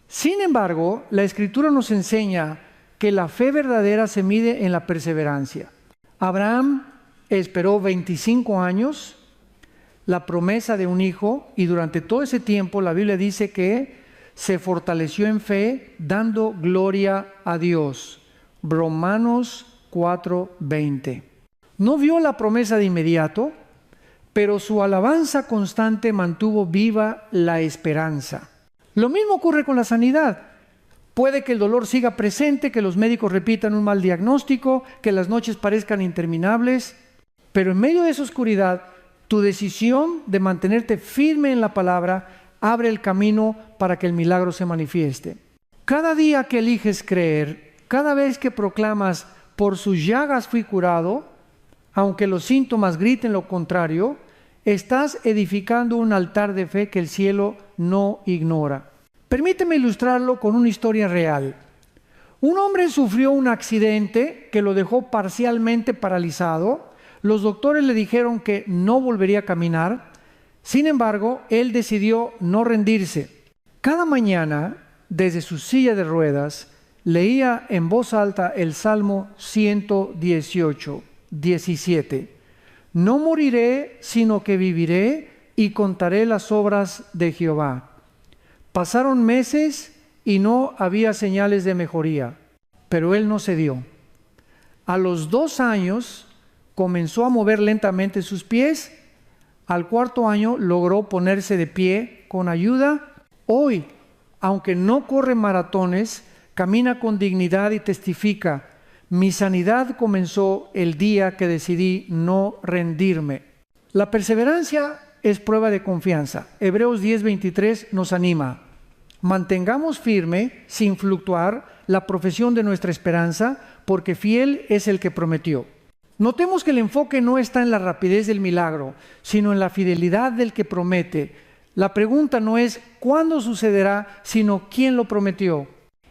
Sin embargo, la Escritura nos enseña que la fe verdadera se mide en la perseverancia. Abraham esperó 25 años la promesa de un hijo y durante todo ese tiempo la Biblia dice que se fortaleció en fe dando gloria a Dios. Romanos 4:20. No vio la promesa de inmediato, pero su alabanza constante mantuvo viva la esperanza. Lo mismo ocurre con la sanidad. Puede que el dolor siga presente, que los médicos repitan un mal diagnóstico, que las noches parezcan interminables, pero en medio de esa oscuridad, tu decisión de mantenerte firme en la palabra abre el camino para que el milagro se manifieste. Cada día que eliges creer, cada vez que proclamas por sus llagas fui curado, aunque los síntomas griten lo contrario, estás edificando un altar de fe que el cielo no ignora. Permíteme ilustrarlo con una historia real. Un hombre sufrió un accidente que lo dejó parcialmente paralizado. Los doctores le dijeron que no volvería a caminar. Sin embargo, él decidió no rendirse. Cada mañana, desde su silla de ruedas, leía en voz alta el Salmo 118, 17. No moriré, sino que viviré y contaré las obras de Jehová. Pasaron meses y no había señales de mejoría, pero él no cedió. A los 2 años comenzó a mover lentamente sus pies. Al 4.º año logró ponerse de pie con ayuda. Hoy, aunque no corre maratones, camina con dignidad y testifica: mi sanidad comenzó el día que decidí no rendirme. La perseverancia es prueba de confianza. Hebreos 10:23 nos anima: mantengamos firme, sin fluctuar, la profesión de nuestra esperanza, porque fiel es el que prometió. Notemos que el enfoque no está en la rapidez del milagro, sino en la fidelidad del que promete. La pregunta no es cuándo sucederá, sino quién lo prometió.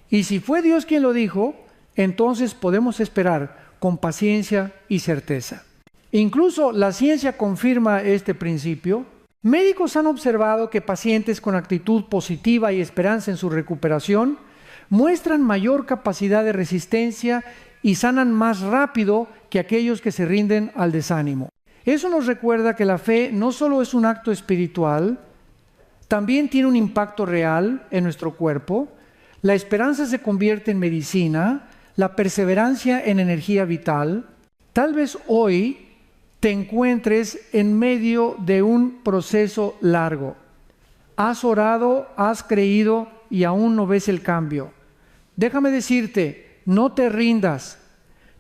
Y si fue Dios quien lo dijo, entonces podemos esperar con paciencia y certeza. Incluso la ciencia confirma este principio. Médicos han observado que pacientes con actitud positiva y esperanza en su recuperación muestran mayor capacidad de resistencia y sanan más rápido que aquellos que se rinden al desánimo. Eso nos recuerda que la fe no solo es un acto espiritual, también tiene un impacto real en nuestro cuerpo. La esperanza se convierte en medicina, la perseverancia en energía vital. Tal vez hoy te encuentres en medio de un proceso largo. Has orado, has creído y aún no ves el cambio. Déjame decirte, no te rindas.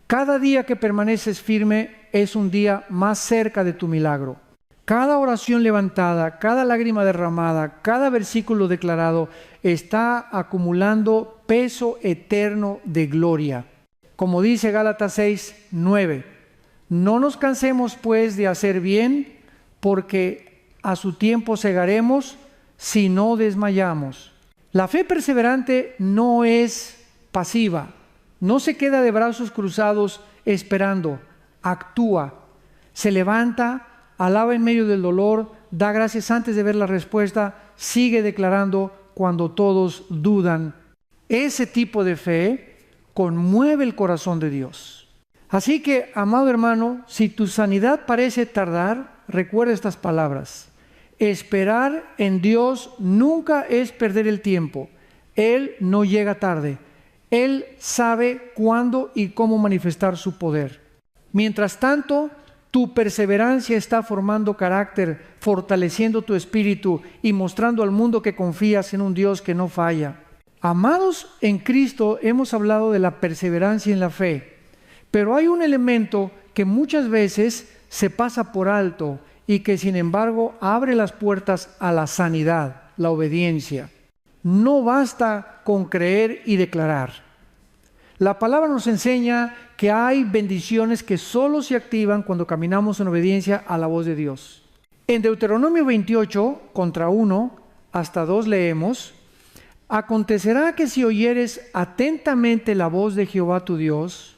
Cada día que permaneces firme es un día más cerca de tu milagro. Cada oración levantada, cada lágrima derramada, cada versículo declarado está acumulando peso eterno de gloria. Como dice Gálatas 6:9, no nos cansemos pues de hacer bien, porque a su tiempo segaremos si no desmayamos. La fe perseverante no es pasiva, no se queda de brazos cruzados esperando, actúa, se levanta, alaba en medio del dolor, da gracias antes de ver la respuesta, sigue declarando cuando todos dudan. Ese tipo de fe conmueve el corazón de Dios. Así que, amado hermano, si tu sanidad parece tardar, recuerda estas palabras. Esperar en Dios nunca es perder el tiempo. Él no llega tarde. Él sabe cuándo y cómo manifestar su poder. Mientras tanto, tu perseverancia está formando carácter, fortaleciendo tu espíritu y mostrando al mundo que confías en un Dios que no falla. Amados en Cristo, hemos hablado de la perseverancia en la fe, pero hay un elemento que muchas veces se pasa por alto y que sin embargo abre las puertas a la sanidad, la obediencia. No basta con creer y declarar. La palabra nos enseña que hay bendiciones que solo se activan cuando caminamos en obediencia a la voz de Dios. En Deuteronomio 28, contra 1 hasta 2 leemos: acontecerá que si oyeres atentamente la voz de Jehová tu Dios,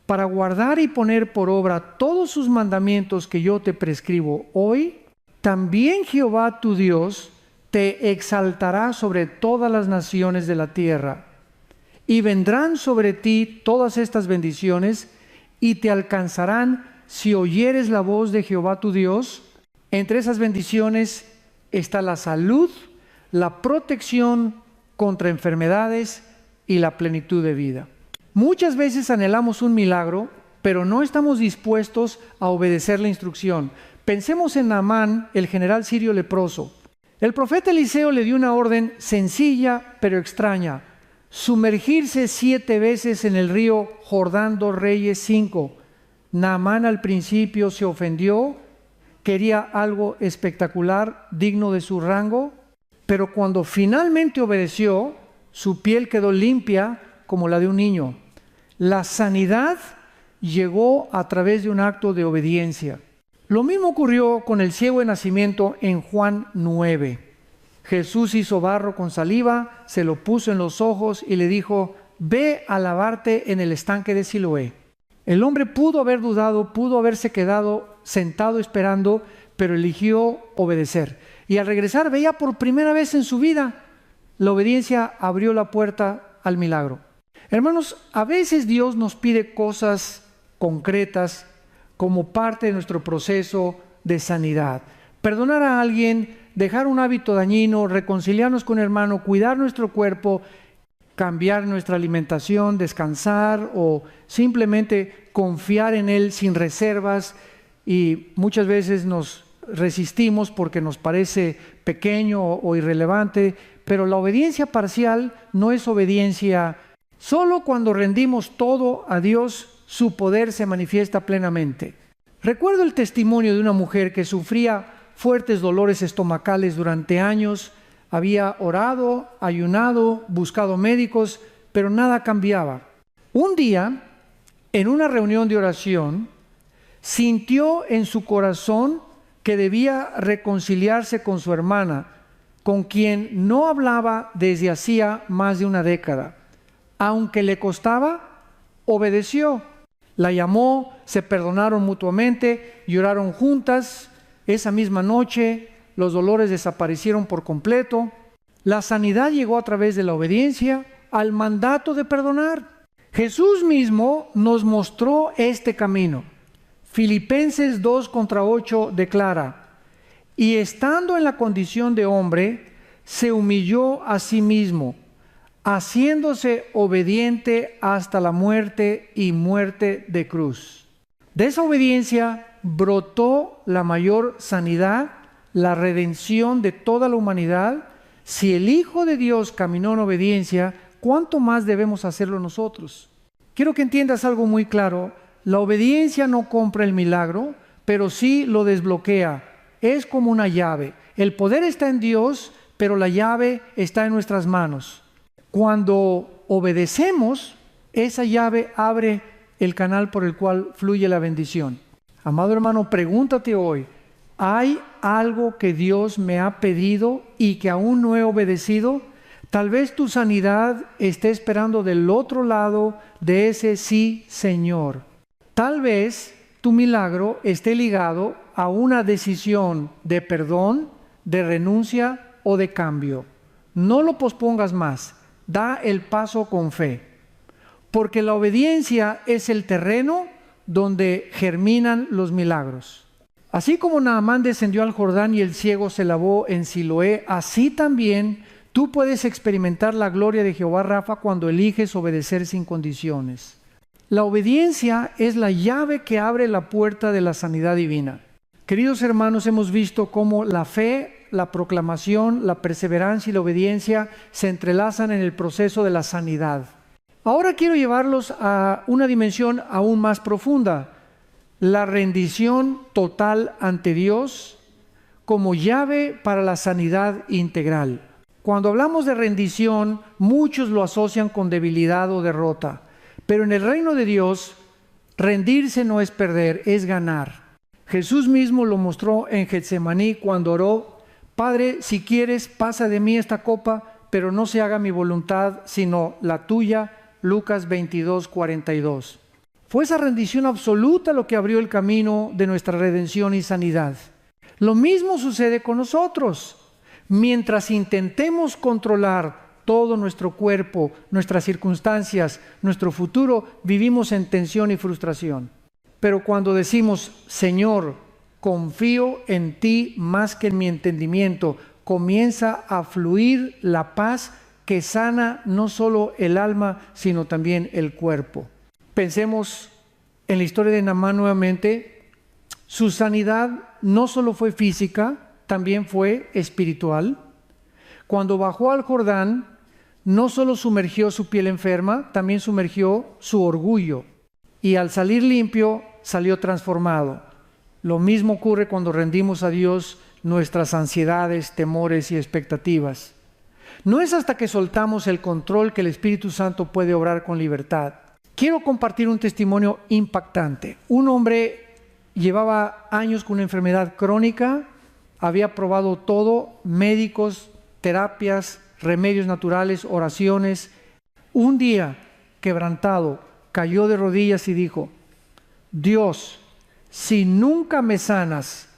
para guardar y poner por obra todos sus mandamientos que yo te prescribo hoy, también Jehová tu Dios te exaltará sobre todas las naciones de la tierra, y vendrán sobre ti todas estas bendiciones, y te alcanzarán si oyeres la voz de Jehová tu Dios. Entre esas bendiciones está la salud, la protección contra enfermedades y la plenitud de vida. Muchas veces anhelamos un milagro, pero no estamos dispuestos a obedecer la instrucción. Pensemos en Naamán, el general sirio leproso. El profeta Eliseo le dio una orden sencilla pero extraña: sumergirse 7 veces en el río Jordán, 2 Reyes 5. Naamán al principio se ofendió, quería algo espectacular, digno de su rango, pero cuando finalmente obedeció, su piel quedó limpia como la de un niño. La sanidad llegó a través de un acto de obediencia. Lo mismo ocurrió con el ciego de nacimiento en Juan 9. Jesús hizo barro con saliva, se lo puso en los ojos y le dijo: ve a lavarte en el estanque de Siloé. El hombre pudo haber dudado, pudo haberse quedado sentado esperando, pero eligió obedecer. Y al regresar veía por primera vez en su vida, la obediencia abrió la puerta al milagro. Hermanos, a veces Dios nos pide cosas concretas como parte de nuestro proceso de sanidad. Perdonar a alguien, dejar un hábito dañino, reconciliarnos con un hermano, cuidar nuestro cuerpo, cambiar nuestra alimentación, descansar o simplemente confiar en Él sin reservas, y muchas veces nos resistimos porque nos parece pequeño o irrelevante, pero la obediencia parcial no es obediencia. Solo cuando rendimos todo a Dios, su poder se manifiesta plenamente. Recuerdo el testimonio de una mujer que sufría fuertes dolores estomacales durante años. Había orado, ayunado, buscado médicos, pero nada cambiaba. Un día, en una reunión de oración, sintió en su corazón que debía reconciliarse con su hermana, con quien no hablaba desde hacía más de una década. Aunque le costaba, obedeció. La llamó, se perdonaron mutuamente, lloraron juntas. Esa misma noche los dolores desaparecieron por completo. La sanidad llegó a través de la obediencia al mandato de perdonar. Jesús mismo nos mostró este camino. Filipenses 2:8 declara: y estando en la condición de hombre, se humilló a sí mismo, haciéndose obediente hasta la muerte y muerte de cruz. De esa obediencia brotó la mayor sanidad, la redención de toda la humanidad. Si el Hijo de Dios caminó en obediencia, ¿cuánto más debemos hacerlo nosotros? Quiero que entiendas algo muy claro. La obediencia no compra el milagro, pero sí lo desbloquea. Es como una llave. El poder está en Dios, pero la llave está en nuestras manos. Cuando obedecemos, esa llave abre el canal por el cual fluye la bendición. Amado hermano, pregúntate hoy: ¿hay algo que Dios me ha pedido y que aún no he obedecido? Tal vez tu sanidad esté esperando del otro lado de ese sí, Señor. Tal vez tu milagro esté ligado a una decisión de perdón, de renuncia o de cambio. No lo pospongas más. Da el paso con fe. Porque la obediencia es el terreno donde germinan los milagros. Así como Naamán descendió al Jordán y el ciego se lavó en Siloé, así también tú puedes experimentar la gloria de Jehová Rafa cuando eliges obedecer sin condiciones. La obediencia es la llave que abre la puerta de la sanidad divina. Queridos hermanos, hemos visto cómo la fe, la proclamación, la perseverancia y la obediencia se entrelazan en el proceso de la sanidad. Ahora quiero llevarlos a una dimensión aún más profunda, la rendición total ante Dios como llave para la sanidad integral. Cuando hablamos de rendición, muchos lo asocian con debilidad o derrota, pero en el reino de Dios, rendirse no es perder, es ganar. Jesús mismo lo mostró en Getsemaní cuando oró: Padre, si quieres, pasa de mí esta copa, pero no se haga mi voluntad, sino la tuya. Lucas 22:42. Fue esa rendición absoluta lo que abrió el camino de nuestra redención y sanidad. Lo mismo sucede con nosotros. Mientras intentemos controlar todo nuestro cuerpo, nuestras circunstancias, nuestro futuro, vivimos en tensión y frustración. Pero cuando decimos: Señor, confío en ti más que en mi entendimiento, comienza a fluir la paz que sana no solo el alma, sino también el cuerpo. Pensemos en la historia de Naamán nuevamente. Su sanidad no solo fue física, también fue espiritual. Cuando bajó al Jordán, no solo sumergió su piel enferma, también sumergió su orgullo. Y al salir limpio, salió transformado. Lo mismo ocurre cuando rendimos a Dios nuestras ansiedades, temores y expectativas. No es hasta que soltamos el control que el Espíritu Santo puede obrar con libertad. Quiero compartir un testimonio impactante. Un hombre llevaba años con una enfermedad crónica, había probado todo: médicos, terapias, remedios naturales, oraciones. Un día, quebrantado, cayó de rodillas y dijo: Dios, si nunca me sanas,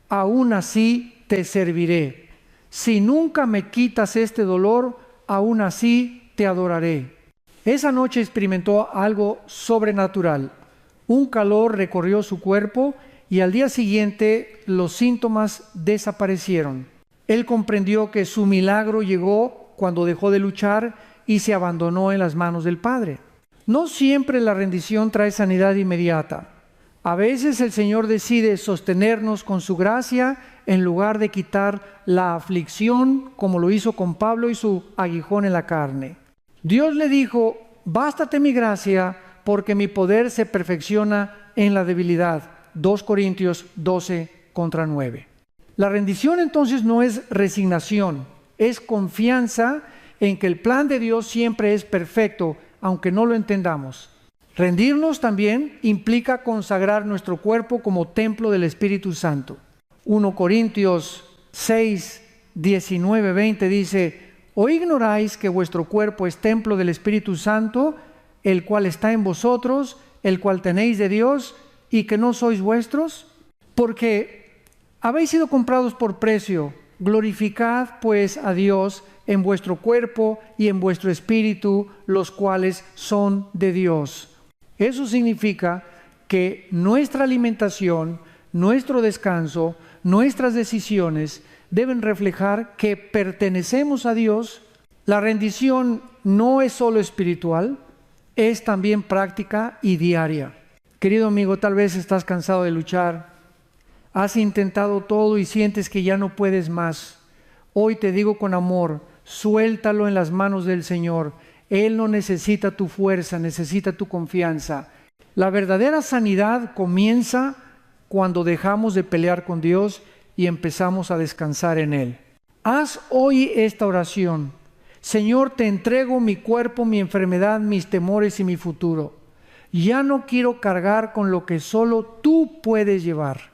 aún así te serviré. Si nunca me quitas este dolor, aún así te adoraré. Esa noche experimentó algo sobrenatural. Un calor recorrió su cuerpo y al día siguiente los síntomas desaparecieron. Él comprendió que su milagro llegó cuando dejó de luchar y se abandonó en las manos del Padre. No siempre la rendición trae sanidad inmediata. A veces el Señor decide sostenernos con su gracia en lugar de quitar la aflicción, como lo hizo con Pablo y su aguijón en la carne. Dios le dijo: bástate mi gracia, porque mi poder se perfecciona en la debilidad. 2 Corintios 12:9. La rendición entonces no es resignación, es confianza en que el plan de Dios siempre es perfecto, aunque no lo entendamos. Rendirnos también implica consagrar nuestro cuerpo como templo del Espíritu Santo. 1 Corintios 6:19-20 dice: ¿O ignoráis que vuestro cuerpo es templo del Espíritu Santo, el cual está en vosotros, el cual tenéis de Dios, y que no sois vuestros? Porque habéis sido comprados por precio. Glorificad pues a Dios en vuestro cuerpo y en vuestro espíritu, los cuales son de Dios. Eso significa que nuestra alimentación, nuestro descanso, nuestras decisiones deben reflejar que pertenecemos a Dios. La rendición no es solo espiritual, es también práctica y diaria. Querido amigo, tal vez estás cansado de luchar, has intentado todo y sientes que ya no puedes más. Hoy te digo con amor: suéltalo en las manos del Señor. Él no necesita tu fuerza, necesita tu confianza. La verdadera sanidad comienza cuando dejamos de pelear con Dios y empezamos a descansar en Él. Haz hoy esta oración: Señor, te entrego mi cuerpo, mi enfermedad, mis temores y mi futuro. Ya no quiero cargar con lo que solo tú puedes llevar.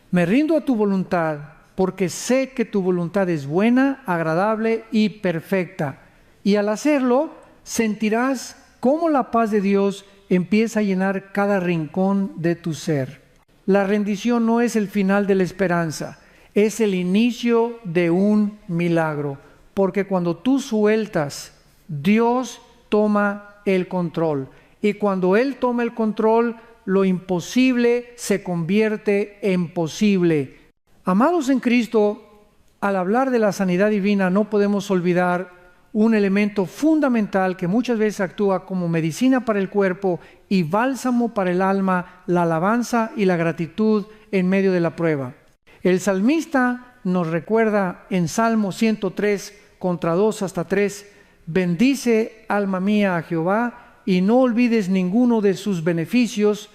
Me rindo a tu voluntad, porque sé que tu voluntad es buena, agradable y perfecta. Y al hacerlo, sentirás cómo la paz de Dios empieza a llenar cada rincón de tu ser. La rendición no es el final de la esperanza, es el inicio de un milagro, porque cuando tú sueltas, Dios toma el control. Y cuando Él toma el control, lo imposible se convierte en posible. Amados en Cristo, al hablar de la sanidad divina no podemos olvidar un elemento fundamental que muchas veces actúa como medicina para el cuerpo y bálsamo para el alma: la alabanza y la gratitud en medio de la prueba. El salmista nos recuerda en Salmo 103, contra 2 hasta 3, bendice, alma mía, a Jehová, y no olvides ninguno de sus beneficios.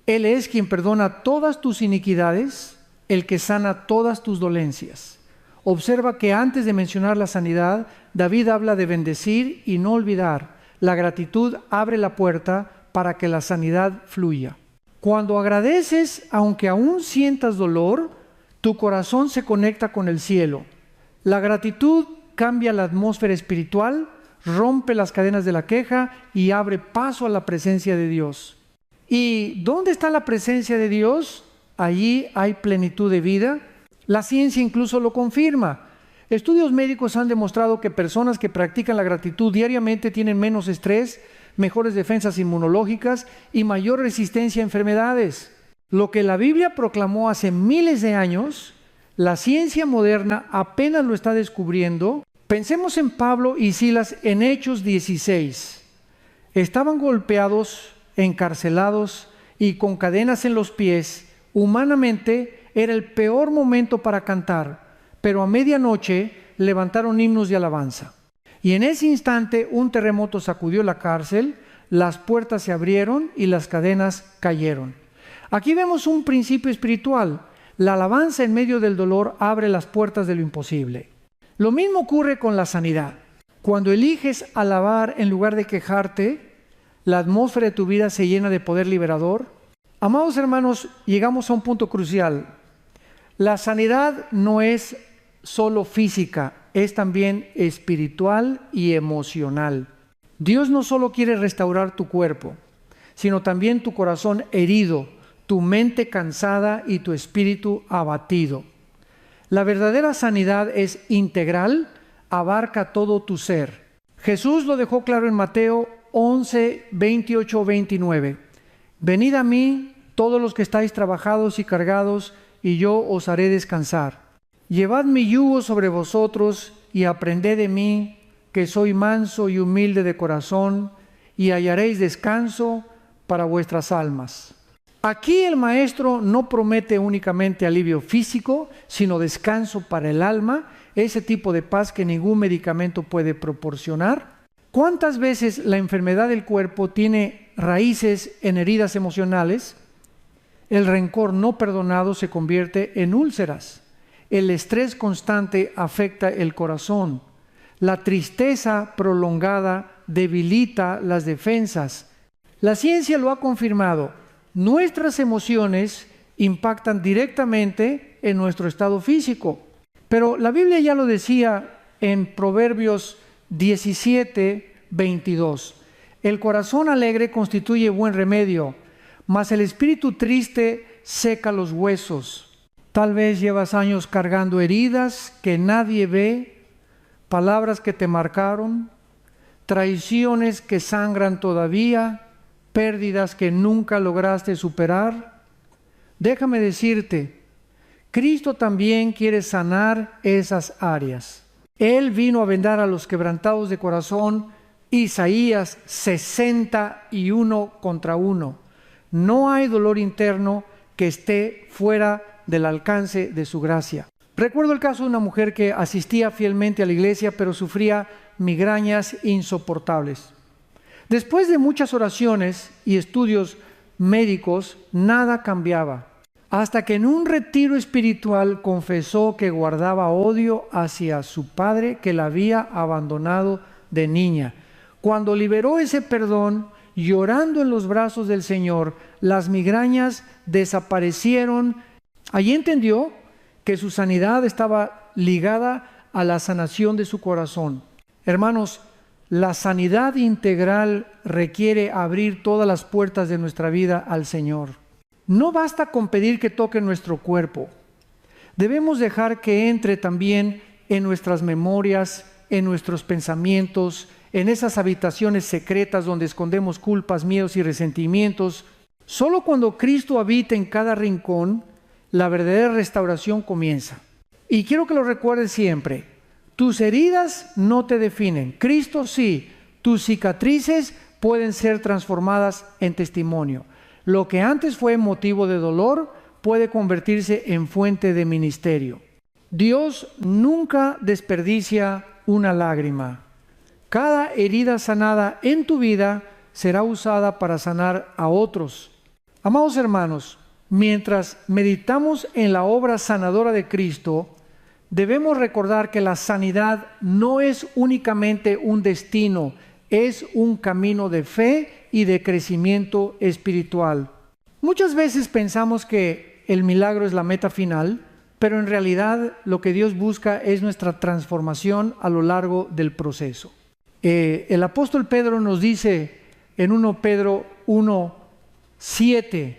Él es quien perdona todas tus iniquidades, el que sana todas tus dolencias. Observa que antes de mencionar la sanidad, David habla de bendecir y no olvidar. La gratitud abre la puerta para que la sanidad fluya. Cuando agradeces, aunque aún sientas dolor, tu corazón se conecta con el cielo. La gratitud cambia la atmósfera espiritual, rompe las cadenas de la queja y abre paso a la presencia de Dios. ¿Y dónde está la presencia de Dios? Allí hay plenitud de vida. La ciencia incluso lo confirma. Estudios médicos han demostrado que personas que practican la gratitud diariamente tienen menos estrés, mejores defensas inmunológicas y mayor resistencia a enfermedades. Lo que la Biblia proclamó hace miles de años, la ciencia moderna apenas lo está descubriendo. Pensemos en Pablo y Silas en Hechos 16. Estaban golpeados, encarcelados y con cadenas en los pies. Humanamente era el peor momento para cantar, pero a medianoche levantaron himnos de alabanza. Y en ese instante un terremoto sacudió la cárcel, las puertas se abrieron y las cadenas cayeron. Aquí vemos un principio espiritual. La alabanza en medio del dolor abre las puertas de lo imposible. Lo mismo ocurre con la sanidad. Cuando eliges alabar en lugar de quejarte, la atmósfera de tu vida se llena de poder liberador. Amados hermanos, llegamos a un punto crucial. La sanidad no es solo física, es también espiritual y emocional. Dios no solo quiere restaurar tu cuerpo, sino también tu corazón herido, tu mente cansada y tu espíritu abatido. La verdadera sanidad es integral, abarca todo tu ser. Jesús lo dejó claro en Mateo 11, 28, 29. Venid a mí, todos los que estáis trabajados y cargados, y yo os haré descansar. Llevad mi yugo sobre vosotros y aprended de mí, que soy manso y humilde de corazón, y hallaréis descanso para vuestras almas. Aquí el maestro no promete únicamente alivio físico, sino descanso para el alma, ese tipo de paz que ningún medicamento puede proporcionar. ¿Cuántas veces la enfermedad del cuerpo tiene raíces en heridas emocionales? El rencor no perdonado se convierte en úlceras. El estrés constante afecta el corazón. La tristeza prolongada debilita las defensas. La ciencia lo ha confirmado. Nuestras emociones impactan directamente en nuestro estado físico. Pero la Biblia ya lo decía en Proverbios 17, 22. El corazón alegre constituye buen remedio, mas el espíritu triste seca los huesos. Tal vez llevas años cargando heridas que nadie ve, palabras que te marcaron, traiciones que sangran todavía, pérdidas que nunca lograste superar. Déjame decirte, Cristo también quiere sanar esas áreas. Él vino a vendar a los quebrantados de corazón. Isaías 61 contra 1. No hay dolor interno que esté fuera del alcance de su gracia. Recuerdo el caso de una mujer que asistía fielmente a la iglesia, pero sufría migrañas insoportables. Después de muchas oraciones y estudios médicos, nada cambiaba. Hasta que en un retiro espiritual confesó que guardaba odio hacia su padre que la había abandonado de niña. Cuando liberó ese perdón, llorando en los brazos del Señor, las migrañas desaparecieron. Allí entendió que su sanidad estaba ligada a la sanación de su corazón. Hermanos, la sanidad integral requiere abrir todas las puertas de nuestra vida al Señor. No basta con pedir que toque nuestro cuerpo. Debemos dejar que entre también en nuestras memorias, en nuestros pensamientos, en esas habitaciones secretas donde escondemos culpas, miedos y resentimientos. Solo cuando Cristo habita en cada rincón, la verdadera restauración comienza. Y quiero que lo recuerdes siempre. Tus heridas no te definen. Cristo sí. Tus cicatrices pueden ser transformadas en testimonio. Lo que antes fue motivo de dolor puede convertirse en fuente de ministerio. Dios nunca desperdicia una lágrima. Cada herida sanada en tu vida será usada para sanar a otros. Amados hermanos, mientras meditamos en la obra sanadora de Cristo, debemos recordar que la sanidad no es únicamente un destino, es un camino de fe y de crecimiento espiritual. Muchas veces pensamos que el milagro es la meta final, pero en realidad lo que Dios busca es nuestra transformación a lo largo del proceso. El apóstol Pedro nos dice en 1 Pedro 1:7,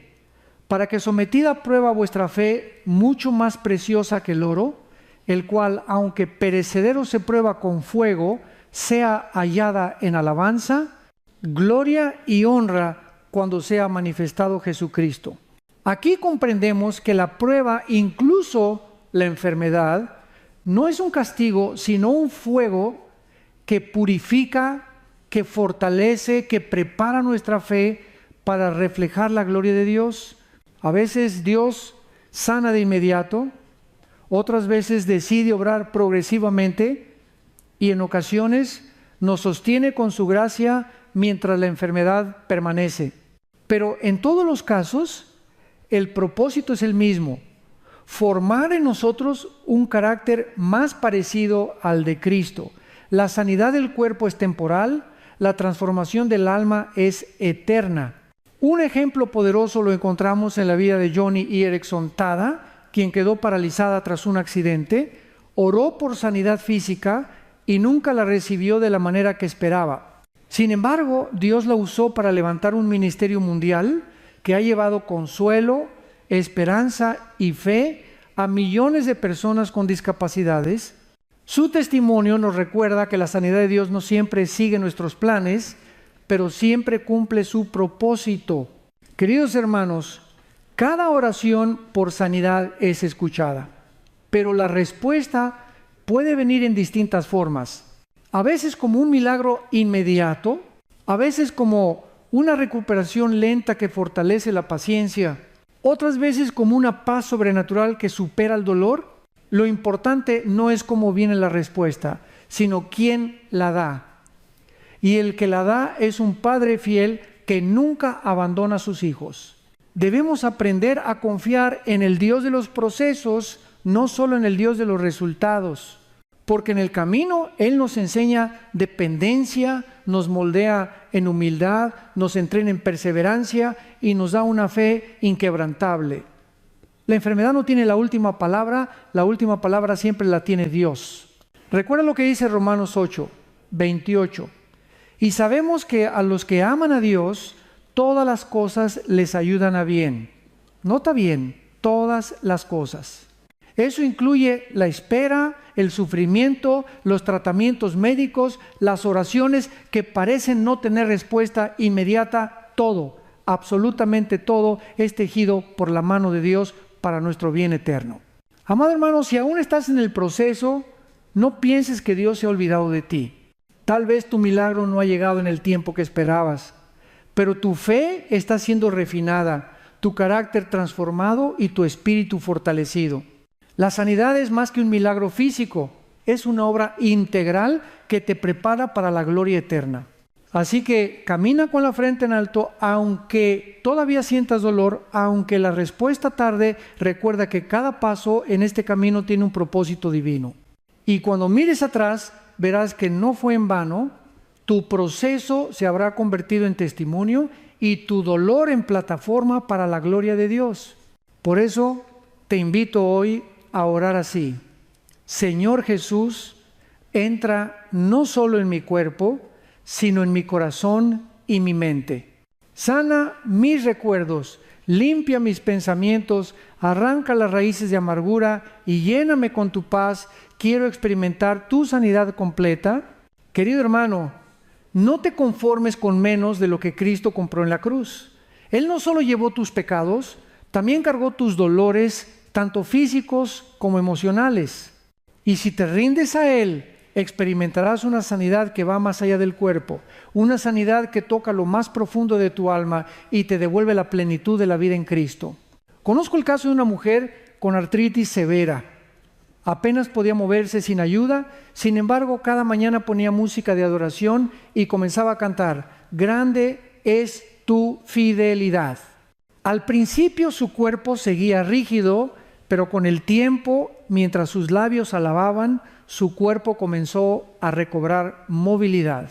para que sometida a prueba vuestra fe, mucho más preciosa que el oro, el cual, aunque perecedero se prueba con fuego, sea hallada en alabanza, gloria y honra cuando sea manifestado Jesucristo. Aquí comprendemos que la prueba, incluso la enfermedad, no es un castigo, sino un fuego que purifica, que fortalece, que prepara nuestra fe para reflejar la gloria de Dios. A veces Dios sana de inmediato, otras veces decide obrar progresivamente y en ocasiones nos sostiene con su gracia mientras la enfermedad permanece. Pero en todos los casos, el propósito es el mismo: formar en nosotros un carácter más parecido al de Cristo. La sanidad del cuerpo es temporal, la transformación del alma es eterna. Un ejemplo poderoso lo encontramos en la vida de Joni Eareckson Tada, quien quedó paralizada tras un accidente, oró por sanidad física y nunca la recibió de la manera que esperaba. Sin embargo, Dios la usó para levantar un ministerio mundial que ha llevado consuelo, esperanza y fe a millones de personas con discapacidades. Su testimonio nos recuerda que la sanidad de Dios no siempre sigue nuestros planes, pero siempre cumple su propósito. Queridos hermanos, cada oración por sanidad es escuchada, pero la respuesta puede venir en distintas formas. A veces como un milagro inmediato, a veces como una recuperación lenta que fortalece la paciencia, otras veces como una paz sobrenatural que supera el dolor. Lo importante no es cómo viene la respuesta, sino quién la da. Y el que la da es un Padre fiel que nunca abandona a sus hijos. Debemos aprender a confiar en el Dios de los procesos, no solo en el Dios de los resultados. Porque en el camino Él nos enseña dependencia, nos moldea en humildad, nos entrena en perseverancia y nos da una fe inquebrantable. La enfermedad no tiene la última palabra siempre la tiene Dios. Recuerda lo que dice Romanos 8:28. Y sabemos que a los que aman a Dios, todas las cosas les ayudan a bien. Nota bien, todas las cosas. Eso incluye la espera, el sufrimiento, los tratamientos médicos, las oraciones que parecen no tener respuesta inmediata. Todo, absolutamente todo, es tejido por la mano de Dios para nuestro bien eterno. Amado hermano, si aún estás en el proceso, no pienses que Dios se ha olvidado de ti. Tal vez tu milagro no ha llegado en el tiempo que esperabas, pero tu fe está siendo refinada, tu carácter transformado y tu espíritu fortalecido. La sanidad es más que un milagro físico, es una obra integral que te prepara para la gloria eterna. Así que camina con la frente en alto, aunque todavía sientas dolor, aunque la respuesta tarde, recuerda que cada paso en este camino tiene un propósito divino. Y cuando mires atrás, verás que no fue en vano, tu proceso se habrá convertido en testimonio y tu dolor en plataforma para la gloria de Dios. Por eso te invito hoy a orar así: Señor Jesús, entra no solo en mi cuerpo, sino en mi corazón y mi mente. Sana mis recuerdos, limpia mis pensamientos, arranca las raíces de amargura y lléname con tu paz. Quiero experimentar tu sanidad completa. Querido hermano, no te conformes con menos de lo que Cristo compró en la cruz. Él no solo llevó tus pecados, también cargó tus dolores, tanto físicos como emocionales. Y si te rindes a Él, experimentarás una sanidad que va más allá del cuerpo, una sanidad que toca lo más profundo de tu alma y te devuelve la plenitud de la vida en Cristo. Conozco el caso de una mujer con artritis severa. Apenas podía moverse sin ayuda, sin embargo, cada mañana ponía música de adoración y comenzaba a cantar: grande es tu fidelidad. Al principio su cuerpo seguía rígido, pero con el tiempo, mientras sus labios alababan, su cuerpo comenzó a recobrar movilidad.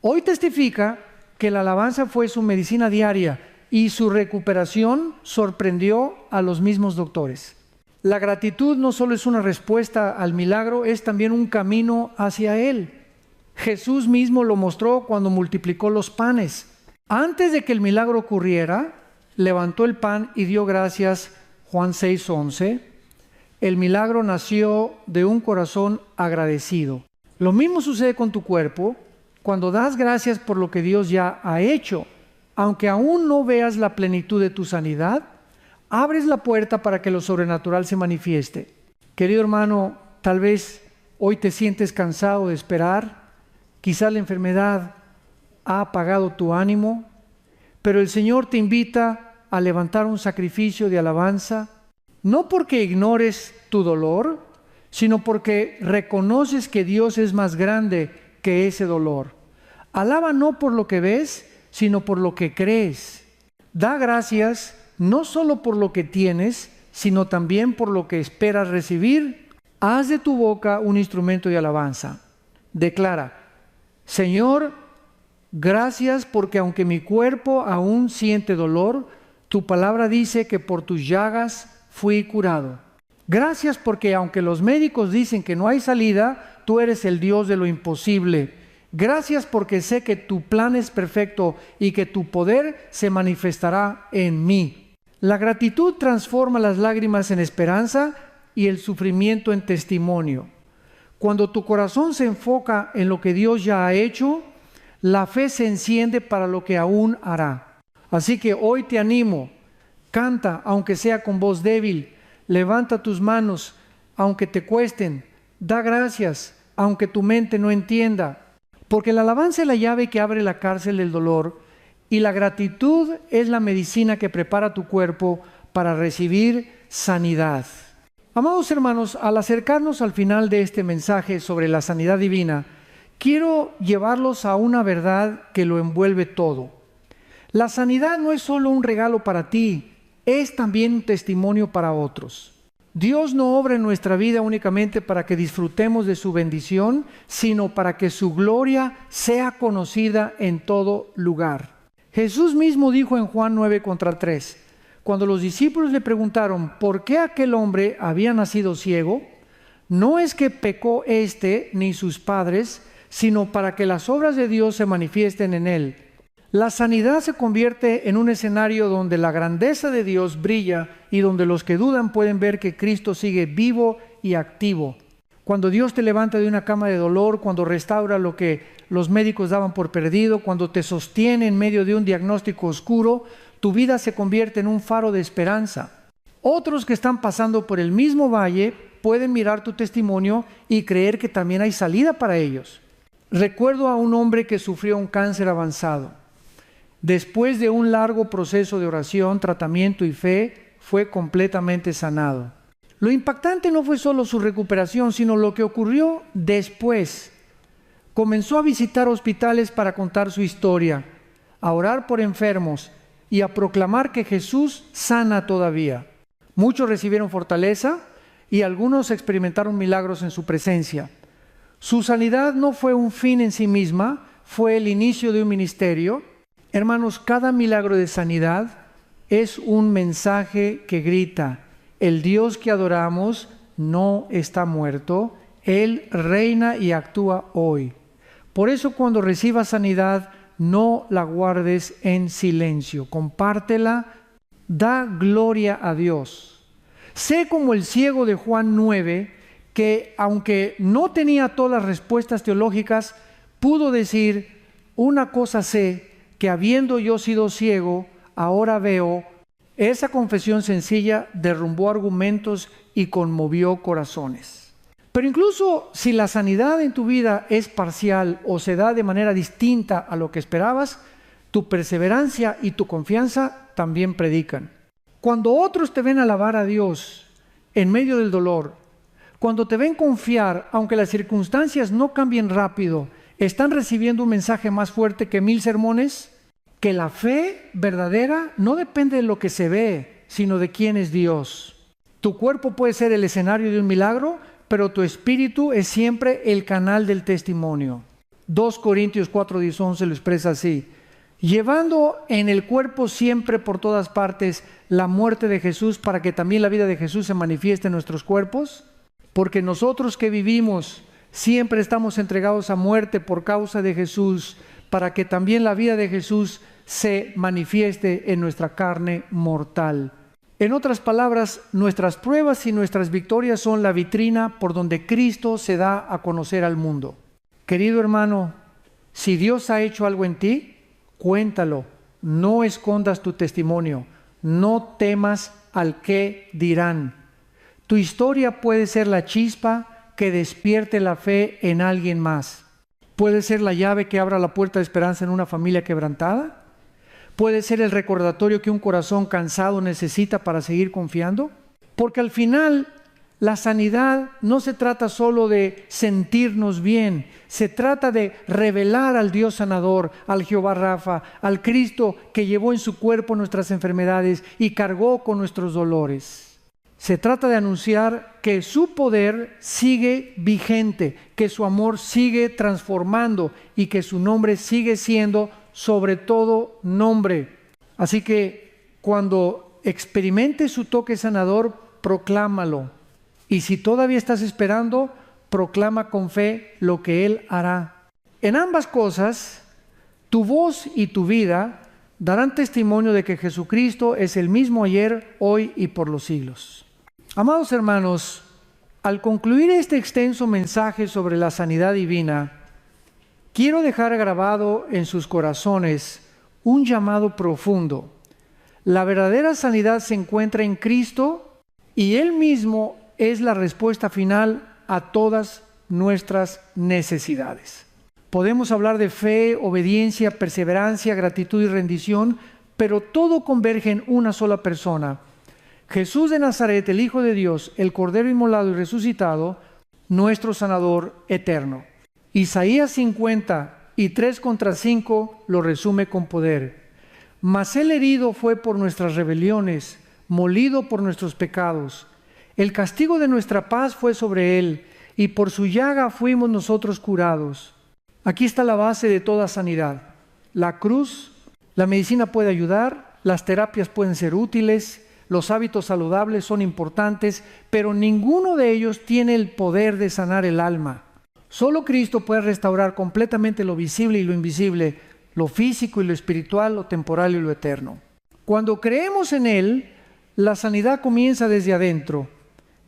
Hoy testifica que la alabanza fue su medicina diaria y su recuperación sorprendió a los mismos doctores. La gratitud no solo es una respuesta al milagro, es también un camino hacia Él. Jesús mismo lo mostró cuando multiplicó los panes. Antes de que el milagro ocurriera, levantó el pan y dio gracias, Juan 6:11. El milagro nació de un corazón agradecido. Lo mismo sucede con tu cuerpo cuando das gracias por lo que Dios ya ha hecho. Aunque aún no veas la plenitud de tu sanidad, abres la puerta para que lo sobrenatural se manifieste. Querido hermano, tal vez hoy te sientes cansado de esperar. Quizá la enfermedad ha apagado tu ánimo, pero el Señor te invita a levantar un sacrificio de alabanza, no porque ignores tu dolor, sino porque reconoces que Dios es más grande que ese dolor. Alaba no por lo que ves, sino por lo que crees. Da gracias no solo por lo que tienes, sino también por lo que esperas recibir. Haz de tu boca un instrumento de alabanza. Declara: Señor, gracias porque aunque mi cuerpo aún siente dolor, tu palabra dice que por tus llagas fui curado. Gracias porque aunque los médicos dicen que no hay salida, tú eres el Dios de lo imposible. Gracias porque sé que tu plan es perfecto y que tu poder se manifestará en mí. La gratitud transforma las lágrimas en esperanza y el sufrimiento en testimonio. Cuando tu corazón se enfoca en lo que Dios ya ha hecho, la fe se enciende para lo que aún hará. Así que hoy te animo: canta aunque sea con voz débil, levanta tus manos aunque te cuesten, da gracias aunque tu mente no entienda, porque la alabanza es la llave que abre la cárcel del dolor y la gratitud es la medicina que prepara tu cuerpo para recibir sanidad. Amados hermanos, al acercarnos al final de este mensaje sobre la sanidad divina, quiero llevarlos a una verdad que lo envuelve todo. La sanidad no es solo un regalo para ti, es también un testimonio para otros. Dios no obra en nuestra vida únicamente para que disfrutemos de su bendición, sino para que su gloria sea conocida en todo lugar. Jesús mismo dijo en Juan 9:3, cuando los discípulos le preguntaron por qué aquel hombre había nacido ciego, no es que pecó éste ni sus padres, sino para que las obras de Dios se manifiesten en él. La sanidad se convierte en un escenario donde la grandeza de Dios brilla y donde los que dudan pueden ver que Cristo sigue vivo y activo. Cuando Dios te levanta de una cama de dolor, cuando restaura lo que los médicos daban por perdido, cuando te sostiene en medio de un diagnóstico oscuro, tu vida se convierte en un faro de esperanza. Otros que están pasando por el mismo valle pueden mirar tu testimonio y creer que también hay salida para ellos. Recuerdo a un hombre que sufrió un cáncer avanzado. Después de un largo proceso de oración, tratamiento y fe, fue completamente sanado. Lo impactante no fue solo su recuperación, sino lo que ocurrió después. Comenzó a visitar hospitales para contar su historia, a orar por enfermos y a proclamar que Jesús sana todavía. Muchos recibieron fortaleza y algunos experimentaron milagros en su presencia. Su sanidad no fue un fin en sí misma, fue el inicio de un ministerio. Hermanos, cada milagro de sanidad es un mensaje que grita: el Dios que adoramos no está muerto, Él reina y actúa hoy. Por eso cuando recibas sanidad, no la guardes en silencio, compártela, da gloria a Dios. Sé como el ciego de Juan 9, que aunque no tenía todas las respuestas teológicas, pudo decir: una cosa sé, que habiendo yo sido ciego, ahora veo. Esa confesión sencilla derrumbó argumentos y conmovió corazones. Pero incluso si la sanidad en tu vida es parcial o se da de manera distinta a lo que esperabas, tu perseverancia y tu confianza también predican. Cuando otros te ven alabar a Dios en medio del dolor, cuando te ven confiar, aunque las circunstancias no cambien rápido, están recibiendo un mensaje más fuerte que 1000 sermones, que la fe verdadera no depende de lo que se ve, sino de quién es Dios. Tu cuerpo puede ser el escenario de un milagro, pero tu espíritu es siempre el canal del testimonio. 2 Corintios 4:10-11 lo expresa así: llevando en el cuerpo siempre por todas partes la muerte de Jesús, para que también la vida de Jesús se manifieste en nuestros cuerpos, porque nosotros que vivimos siempre estamos entregados a muerte por causa de Jesús, para que también la vida de Jesús se manifieste en nuestra carne mortal. En otras palabras, nuestras pruebas y nuestras victorias son la vitrina por donde Cristo se da a conocer al mundo. Querido hermano, si Dios ha hecho algo en ti, cuéntalo. No escondas tu testimonio. No temas al qué dirán. Tu historia puede ser la chispa que despierte la fe en alguien más. Puede ser la llave que abra la puerta de esperanza en una familia quebrantada. Puede ser el recordatorio que un corazón cansado necesita para seguir confiando. Porque al final la sanidad no se trata solo de sentirnos bien, se trata de revelar al Dios sanador, al Jehová Rafa, al Cristo que llevó en su cuerpo nuestras enfermedades y cargó con nuestros dolores. Se trata de anunciar que su poder sigue vigente, que su amor sigue transformando y que su nombre sigue siendo sobre todo nombre. Así que cuando experimentes su toque sanador, proclámalo. Y si todavía estás esperando, proclama con fe lo que Él hará. En ambas cosas, tu voz y tu vida darán testimonio de que Jesucristo es el mismo ayer, hoy y por los siglos. Amados hermanos, al concluir este extenso mensaje sobre la sanidad divina, quiero dejar grabado en sus corazones un llamado profundo. La verdadera sanidad se encuentra en Cristo y Él mismo es la respuesta final a todas nuestras necesidades. Podemos hablar de fe, obediencia, perseverancia, gratitud y rendición, pero todo converge en una sola persona: Jesús de Nazaret, el Hijo de Dios, el Cordero inmolado y resucitado, nuestro sanador eterno. Isaías 50:3-5 lo resume con poder. Mas él herido fue por nuestras rebeliones, molido por nuestros pecados. El castigo de nuestra paz fue sobre él, y por su llaga fuimos nosotros curados. Aquí está la base de toda sanidad. La cruz, la medicina puede ayudar, las terapias pueden ser útiles, los hábitos saludables son importantes, pero ninguno de ellos tiene el poder de sanar el alma. Solo Cristo puede restaurar completamente lo visible y lo invisible, lo físico y lo espiritual, lo temporal y lo eterno. Cuando creemos en Él, la sanidad comienza desde adentro.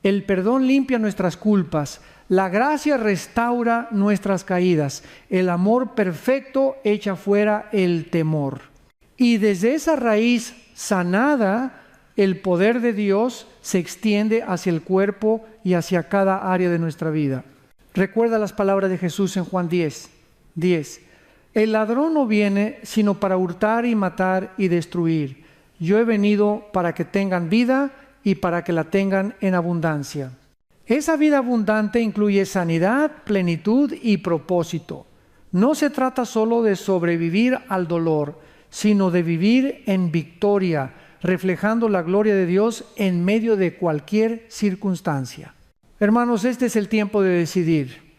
El perdón limpia nuestras culpas, la gracia restaura nuestras caídas, el amor perfecto echa fuera el temor. Y desde esa raíz sanada, el poder de Dios se extiende hacia el cuerpo y hacia cada área de nuestra vida. Recuerda las palabras de Jesús en Juan 10:10. El ladrón no viene sino para hurtar y matar y destruir. Yo he venido para que tengan vida y para que la tengan en abundancia. Esa vida abundante incluye sanidad, plenitud y propósito. No se trata solo de sobrevivir al dolor, sino de vivir en victoria, reflejando la gloria de Dios en medio de cualquier circunstancia. Hermanos, este es el tiempo de decidir.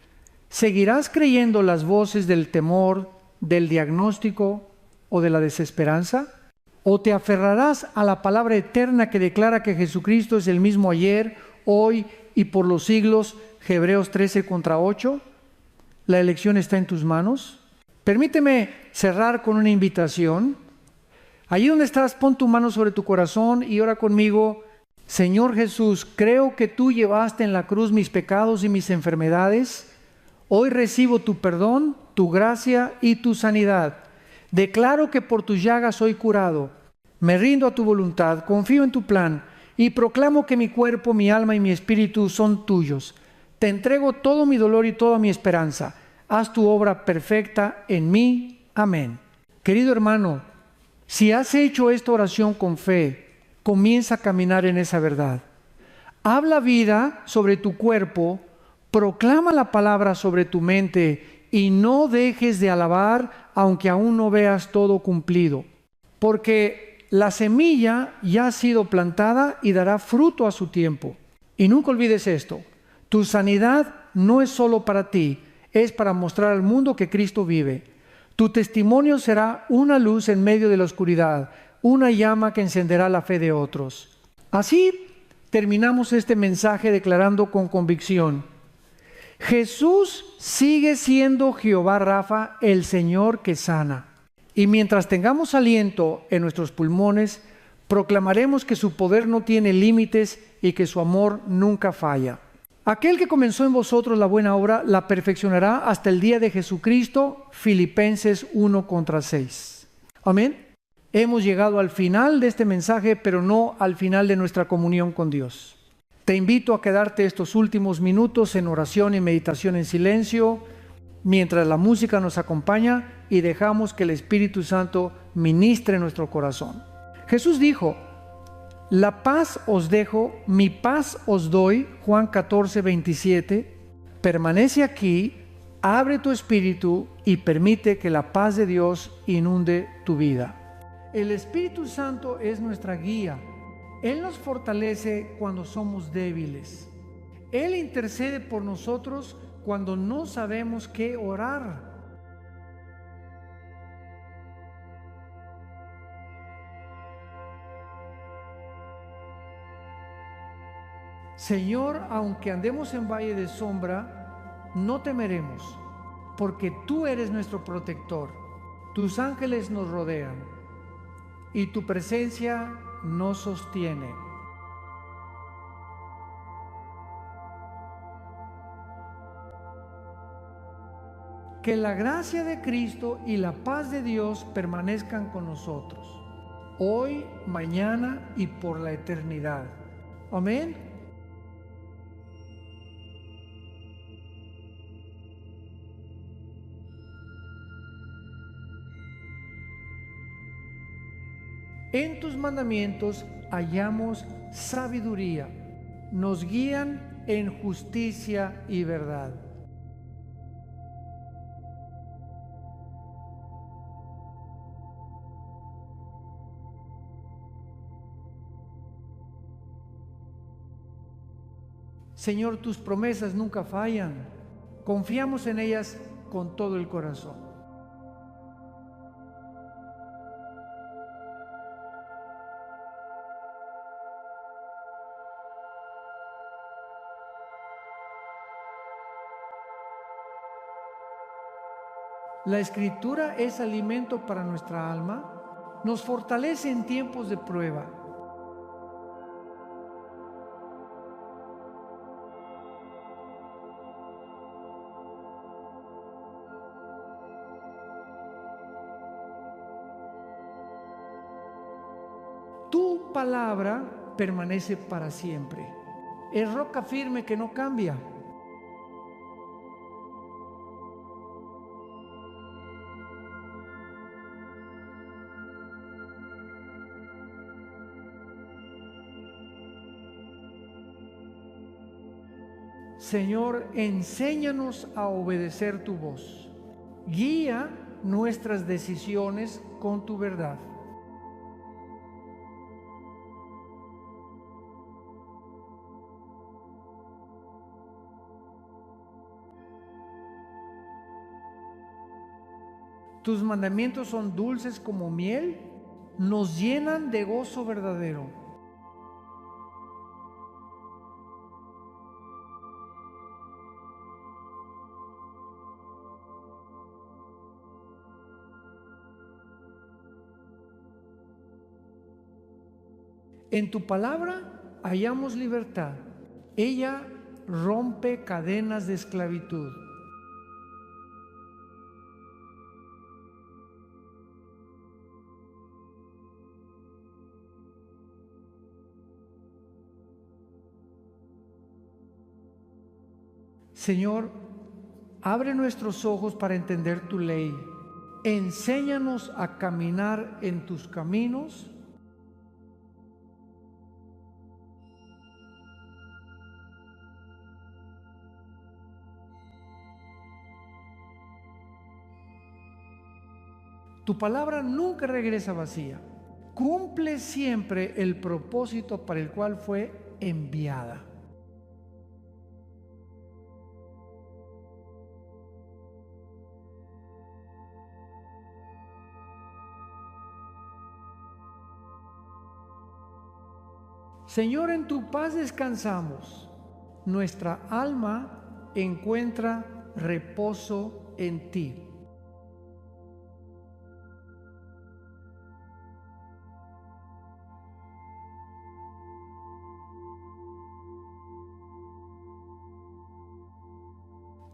¿Seguirás creyendo las voces del temor, del diagnóstico o de la desesperanza? ¿O te aferrarás a la palabra eterna que declara que Jesucristo es el mismo ayer, hoy y por los siglos? Hebreos 13:8. La elección está en tus manos. Permíteme cerrar con una invitación. Allí donde estás, pon tu mano sobre tu corazón y ora conmigo. Señor Jesús, creo que tú llevaste en la cruz mis pecados y mis enfermedades. Hoy recibo tu perdón, tu gracia y tu sanidad. Declaro que por tus llagas soy curado. Me rindo a tu voluntad, confío en tu plan y proclamo que mi cuerpo, mi alma y mi espíritu son tuyos. Te entrego todo mi dolor y toda mi esperanza. Haz tu obra perfecta en mí. Amén. Querido hermano, si has hecho esta oración con fe, comienza a caminar en esa verdad. Habla vida sobre tu cuerpo, proclama la palabra sobre tu mente y no dejes de alabar aunque aún no veas todo cumplido. Porque la semilla ya ha sido plantada y dará fruto a su tiempo. Y nunca olvides esto, tu sanidad no es solo para ti, es para mostrar al mundo que Cristo vive. Tu testimonio será una luz en medio de la oscuridad, una llama que encenderá la fe de otros. Así terminamos este mensaje declarando con convicción: Jesús sigue siendo Jehová Rafa, el Señor que sana. Y mientras tengamos aliento en nuestros pulmones, proclamaremos que su poder no tiene límites y que su amor nunca falla. Aquel que comenzó en vosotros la buena obra, la perfeccionará hasta el día de Jesucristo. Filipenses 1:6. Amén. Hemos llegado al final de este mensaje, pero no al final de nuestra comunión con Dios. Te invito a quedarte estos últimos minutos en oración y meditación en silencio, mientras la música nos acompaña y dejamos que el Espíritu Santo ministre nuestro corazón. Jesús dijo: la paz os dejo, mi paz os doy, Juan 14:27. Permanece aquí, abre tu espíritu y permite que la paz de Dios inunde tu vida. El Espíritu Santo es nuestra guía. Él nos fortalece cuando somos débiles. Él intercede por nosotros cuando no sabemos qué orar. Señor, aunque andemos en valle de sombra, no temeremos, porque tú eres nuestro protector. Tus ángeles nos rodean y tu presencia nos sostiene. Que la gracia de Cristo y la paz de Dios permanezcan con nosotros, hoy, mañana y por la eternidad. Amén. En tus mandamientos hallamos sabiduría, nos guían en justicia y verdad. Señor, tus promesas nunca fallan. Confiamos en ellas con todo el corazón. La Escritura es alimento para nuestra alma, nos fortalece en tiempos de prueba. Tu palabra permanece para siempre. Es roca firme que no cambia. Señor, enséñanos a obedecer tu voz. Guía nuestras decisiones con tu verdad. Tus mandamientos son dulces como miel, nos llenan de gozo verdadero. En tu palabra hallamos libertad. Ella rompe cadenas de esclavitud. Señor, abre nuestros ojos para entender tu ley. Enséñanos a caminar en tus caminos. Tu palabra nunca regresa vacía. Cumple siempre el propósito para el cual fue enviada. Señor, en tu paz descansamos. Nuestra alma encuentra reposo en ti.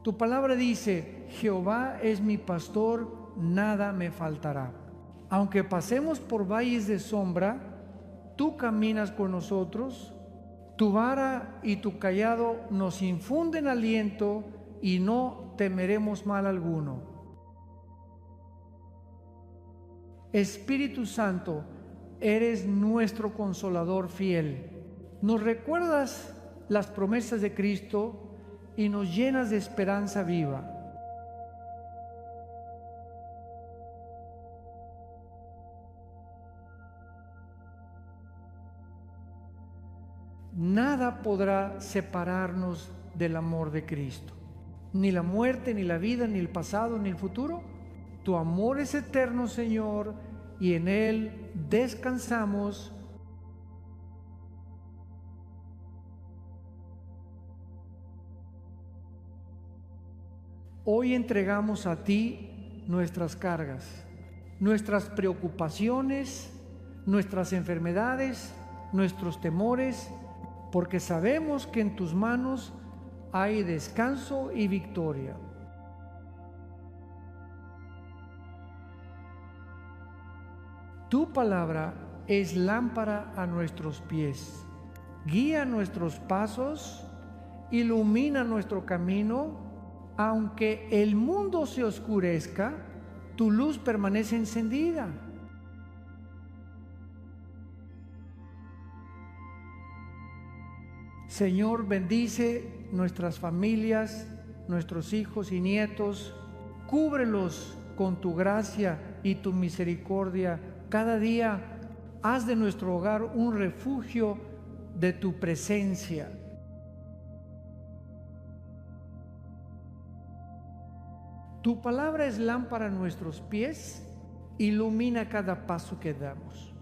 Tu palabra dice: Jehová es mi pastor, nada me faltará. Aunque pasemos por valles de sombra, tú caminas con nosotros, tu vara y tu cayado nos infunden aliento y no temeremos mal alguno. Espíritu Santo, eres nuestro consolador fiel. Nos recuerdas las promesas de Cristo y nos llenas de esperanza viva. Nada podrá separarnos del amor de Cristo. Ni la muerte, ni la vida, ni el pasado, ni el futuro. Tu amor es eterno, Señor, y en Él descansamos. Hoy entregamos a ti nuestras cargas, nuestras preocupaciones, nuestras enfermedades, nuestros temores, porque sabemos que en tus manos hay descanso y victoria. Tu palabra es lámpara a nuestros pies, guía nuestros pasos, ilumina nuestro camino. Aunque el mundo se oscurezca, tu luz permanece encendida. Señor, bendice nuestras familias, nuestros hijos y nietos. Cúbrelos con tu gracia y tu misericordia. Cada día haz de nuestro hogar un refugio de tu presencia. Tu palabra es lámpara a nuestros pies, ilumina cada paso que damos.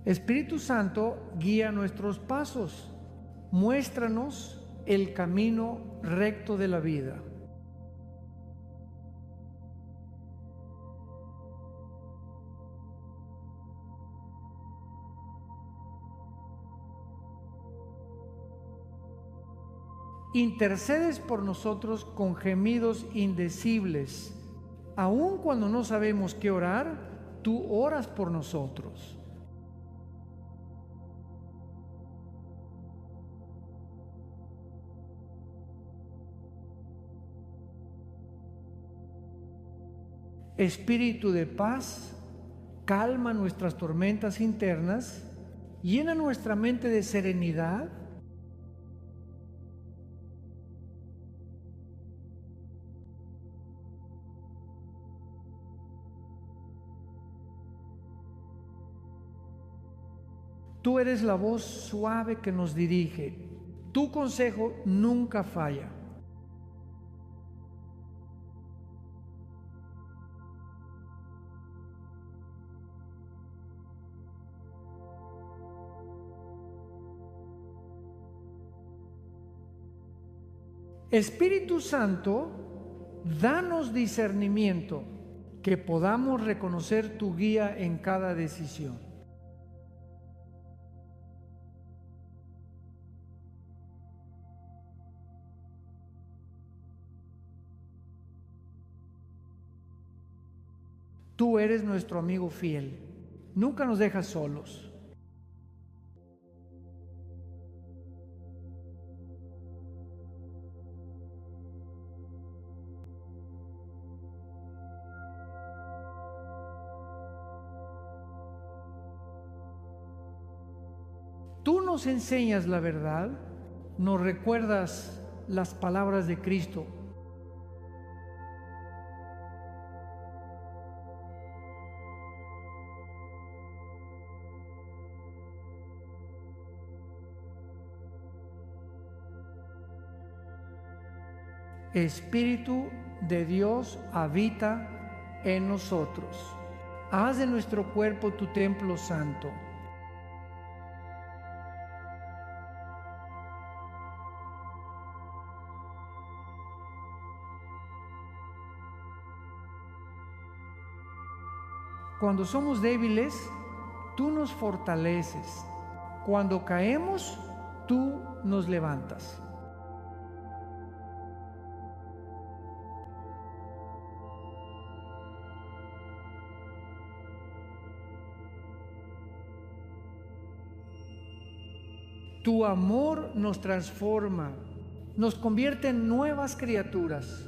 Espíritu Santo, guía nuestros pasos, muéstranos el camino recto de la vida. Intercedes por nosotros con gemidos indecibles. Aun cuando no sabemos qué orar, tú oras por nosotros. Espíritu de paz, calma nuestras tormentas internas, llena nuestra mente de serenidad. Tú eres la voz suave que nos dirige. Tu consejo nunca falla. Espíritu Santo, danos discernimiento, que podamos reconocer tu guía en cada decisión. Tú eres nuestro amigo fiel. Nunca nos dejas solos. Tú nos enseñas la verdad, nos recuerdas las palabras de Cristo. Espíritu de Dios habita en nosotros. Haz de nuestro cuerpo tu templo santo. Cuando somos débiles, tú nos fortaleces. Cuando caemos, tú nos levantas. Tu amor nos transforma, nos convierte en nuevas criaturas.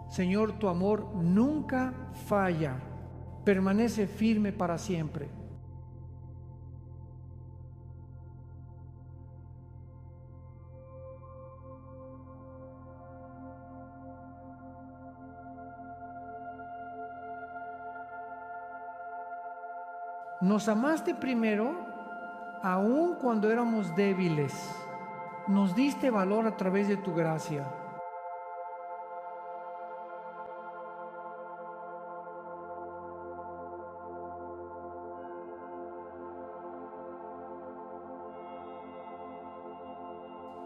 Señor, tu amor nunca falla, permanece firme para siempre. Nos amaste primero, aun cuando éramos débiles. Nos diste valor a través de tu gracia.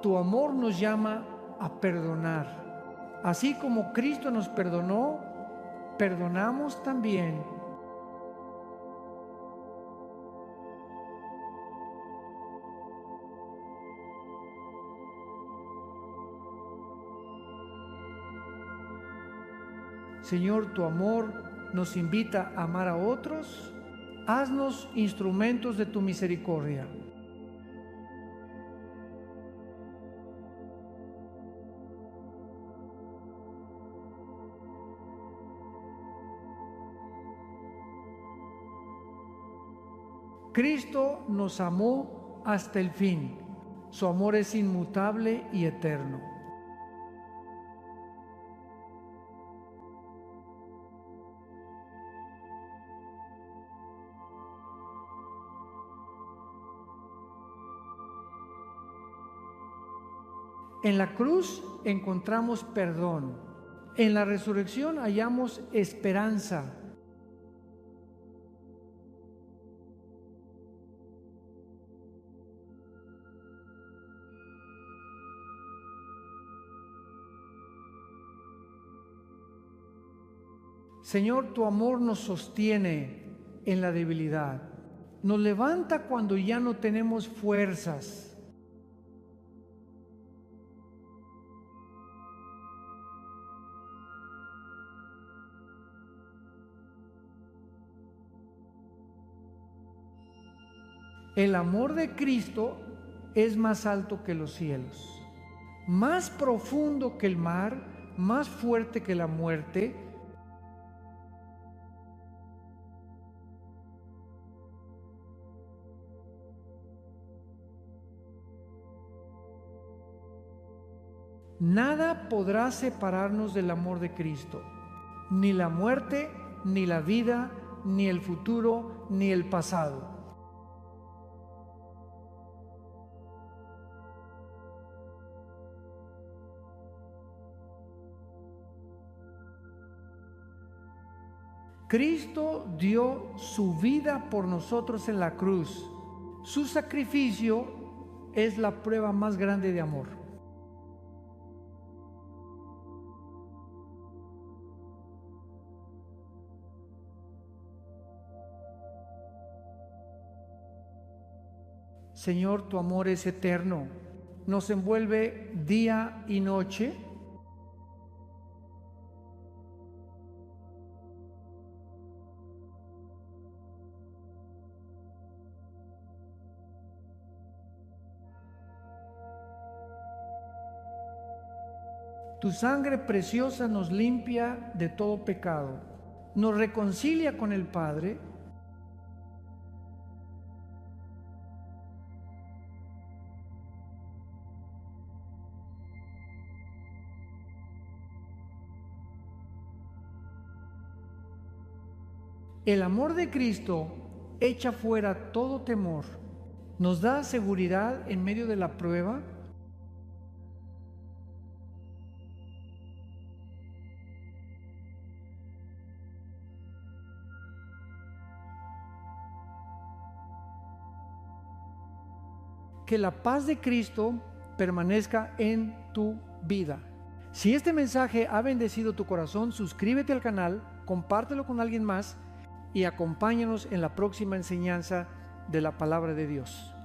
Tu amor nos llama a perdonar. Así como Cristo nos perdonó, perdonamos también. Señor, tu amor nos invita a amar a otros. Haznos instrumentos de tu misericordia. Cristo nos amó hasta el fin. Su amor es inmutable y eterno. En la cruz encontramos perdón. En la resurrección hallamos esperanza. Señor, tu amor nos sostiene en la debilidad. Nos levanta cuando ya no tenemos fuerzas. El amor de Cristo es más alto que los cielos, más profundo que el mar, más fuerte que la muerte. Nada podrá separarnos del amor de Cristo, ni la muerte, ni la vida, ni el futuro, ni el pasado. Cristo dio su vida por nosotros en la cruz. Su sacrificio es la prueba más grande de amor. Señor, tu amor es eterno, nos envuelve día y noche. Tu sangre preciosa nos limpia de todo pecado, nos reconcilia con el Padre. El amor de Cristo echa fuera todo temor, nos da seguridad en medio de la prueba. Que la paz de Cristo permanezca en tu vida. Si este mensaje ha bendecido tu corazón, suscríbete al canal, compártelo con alguien más y acompáñanos en la próxima enseñanza de la palabra de Dios.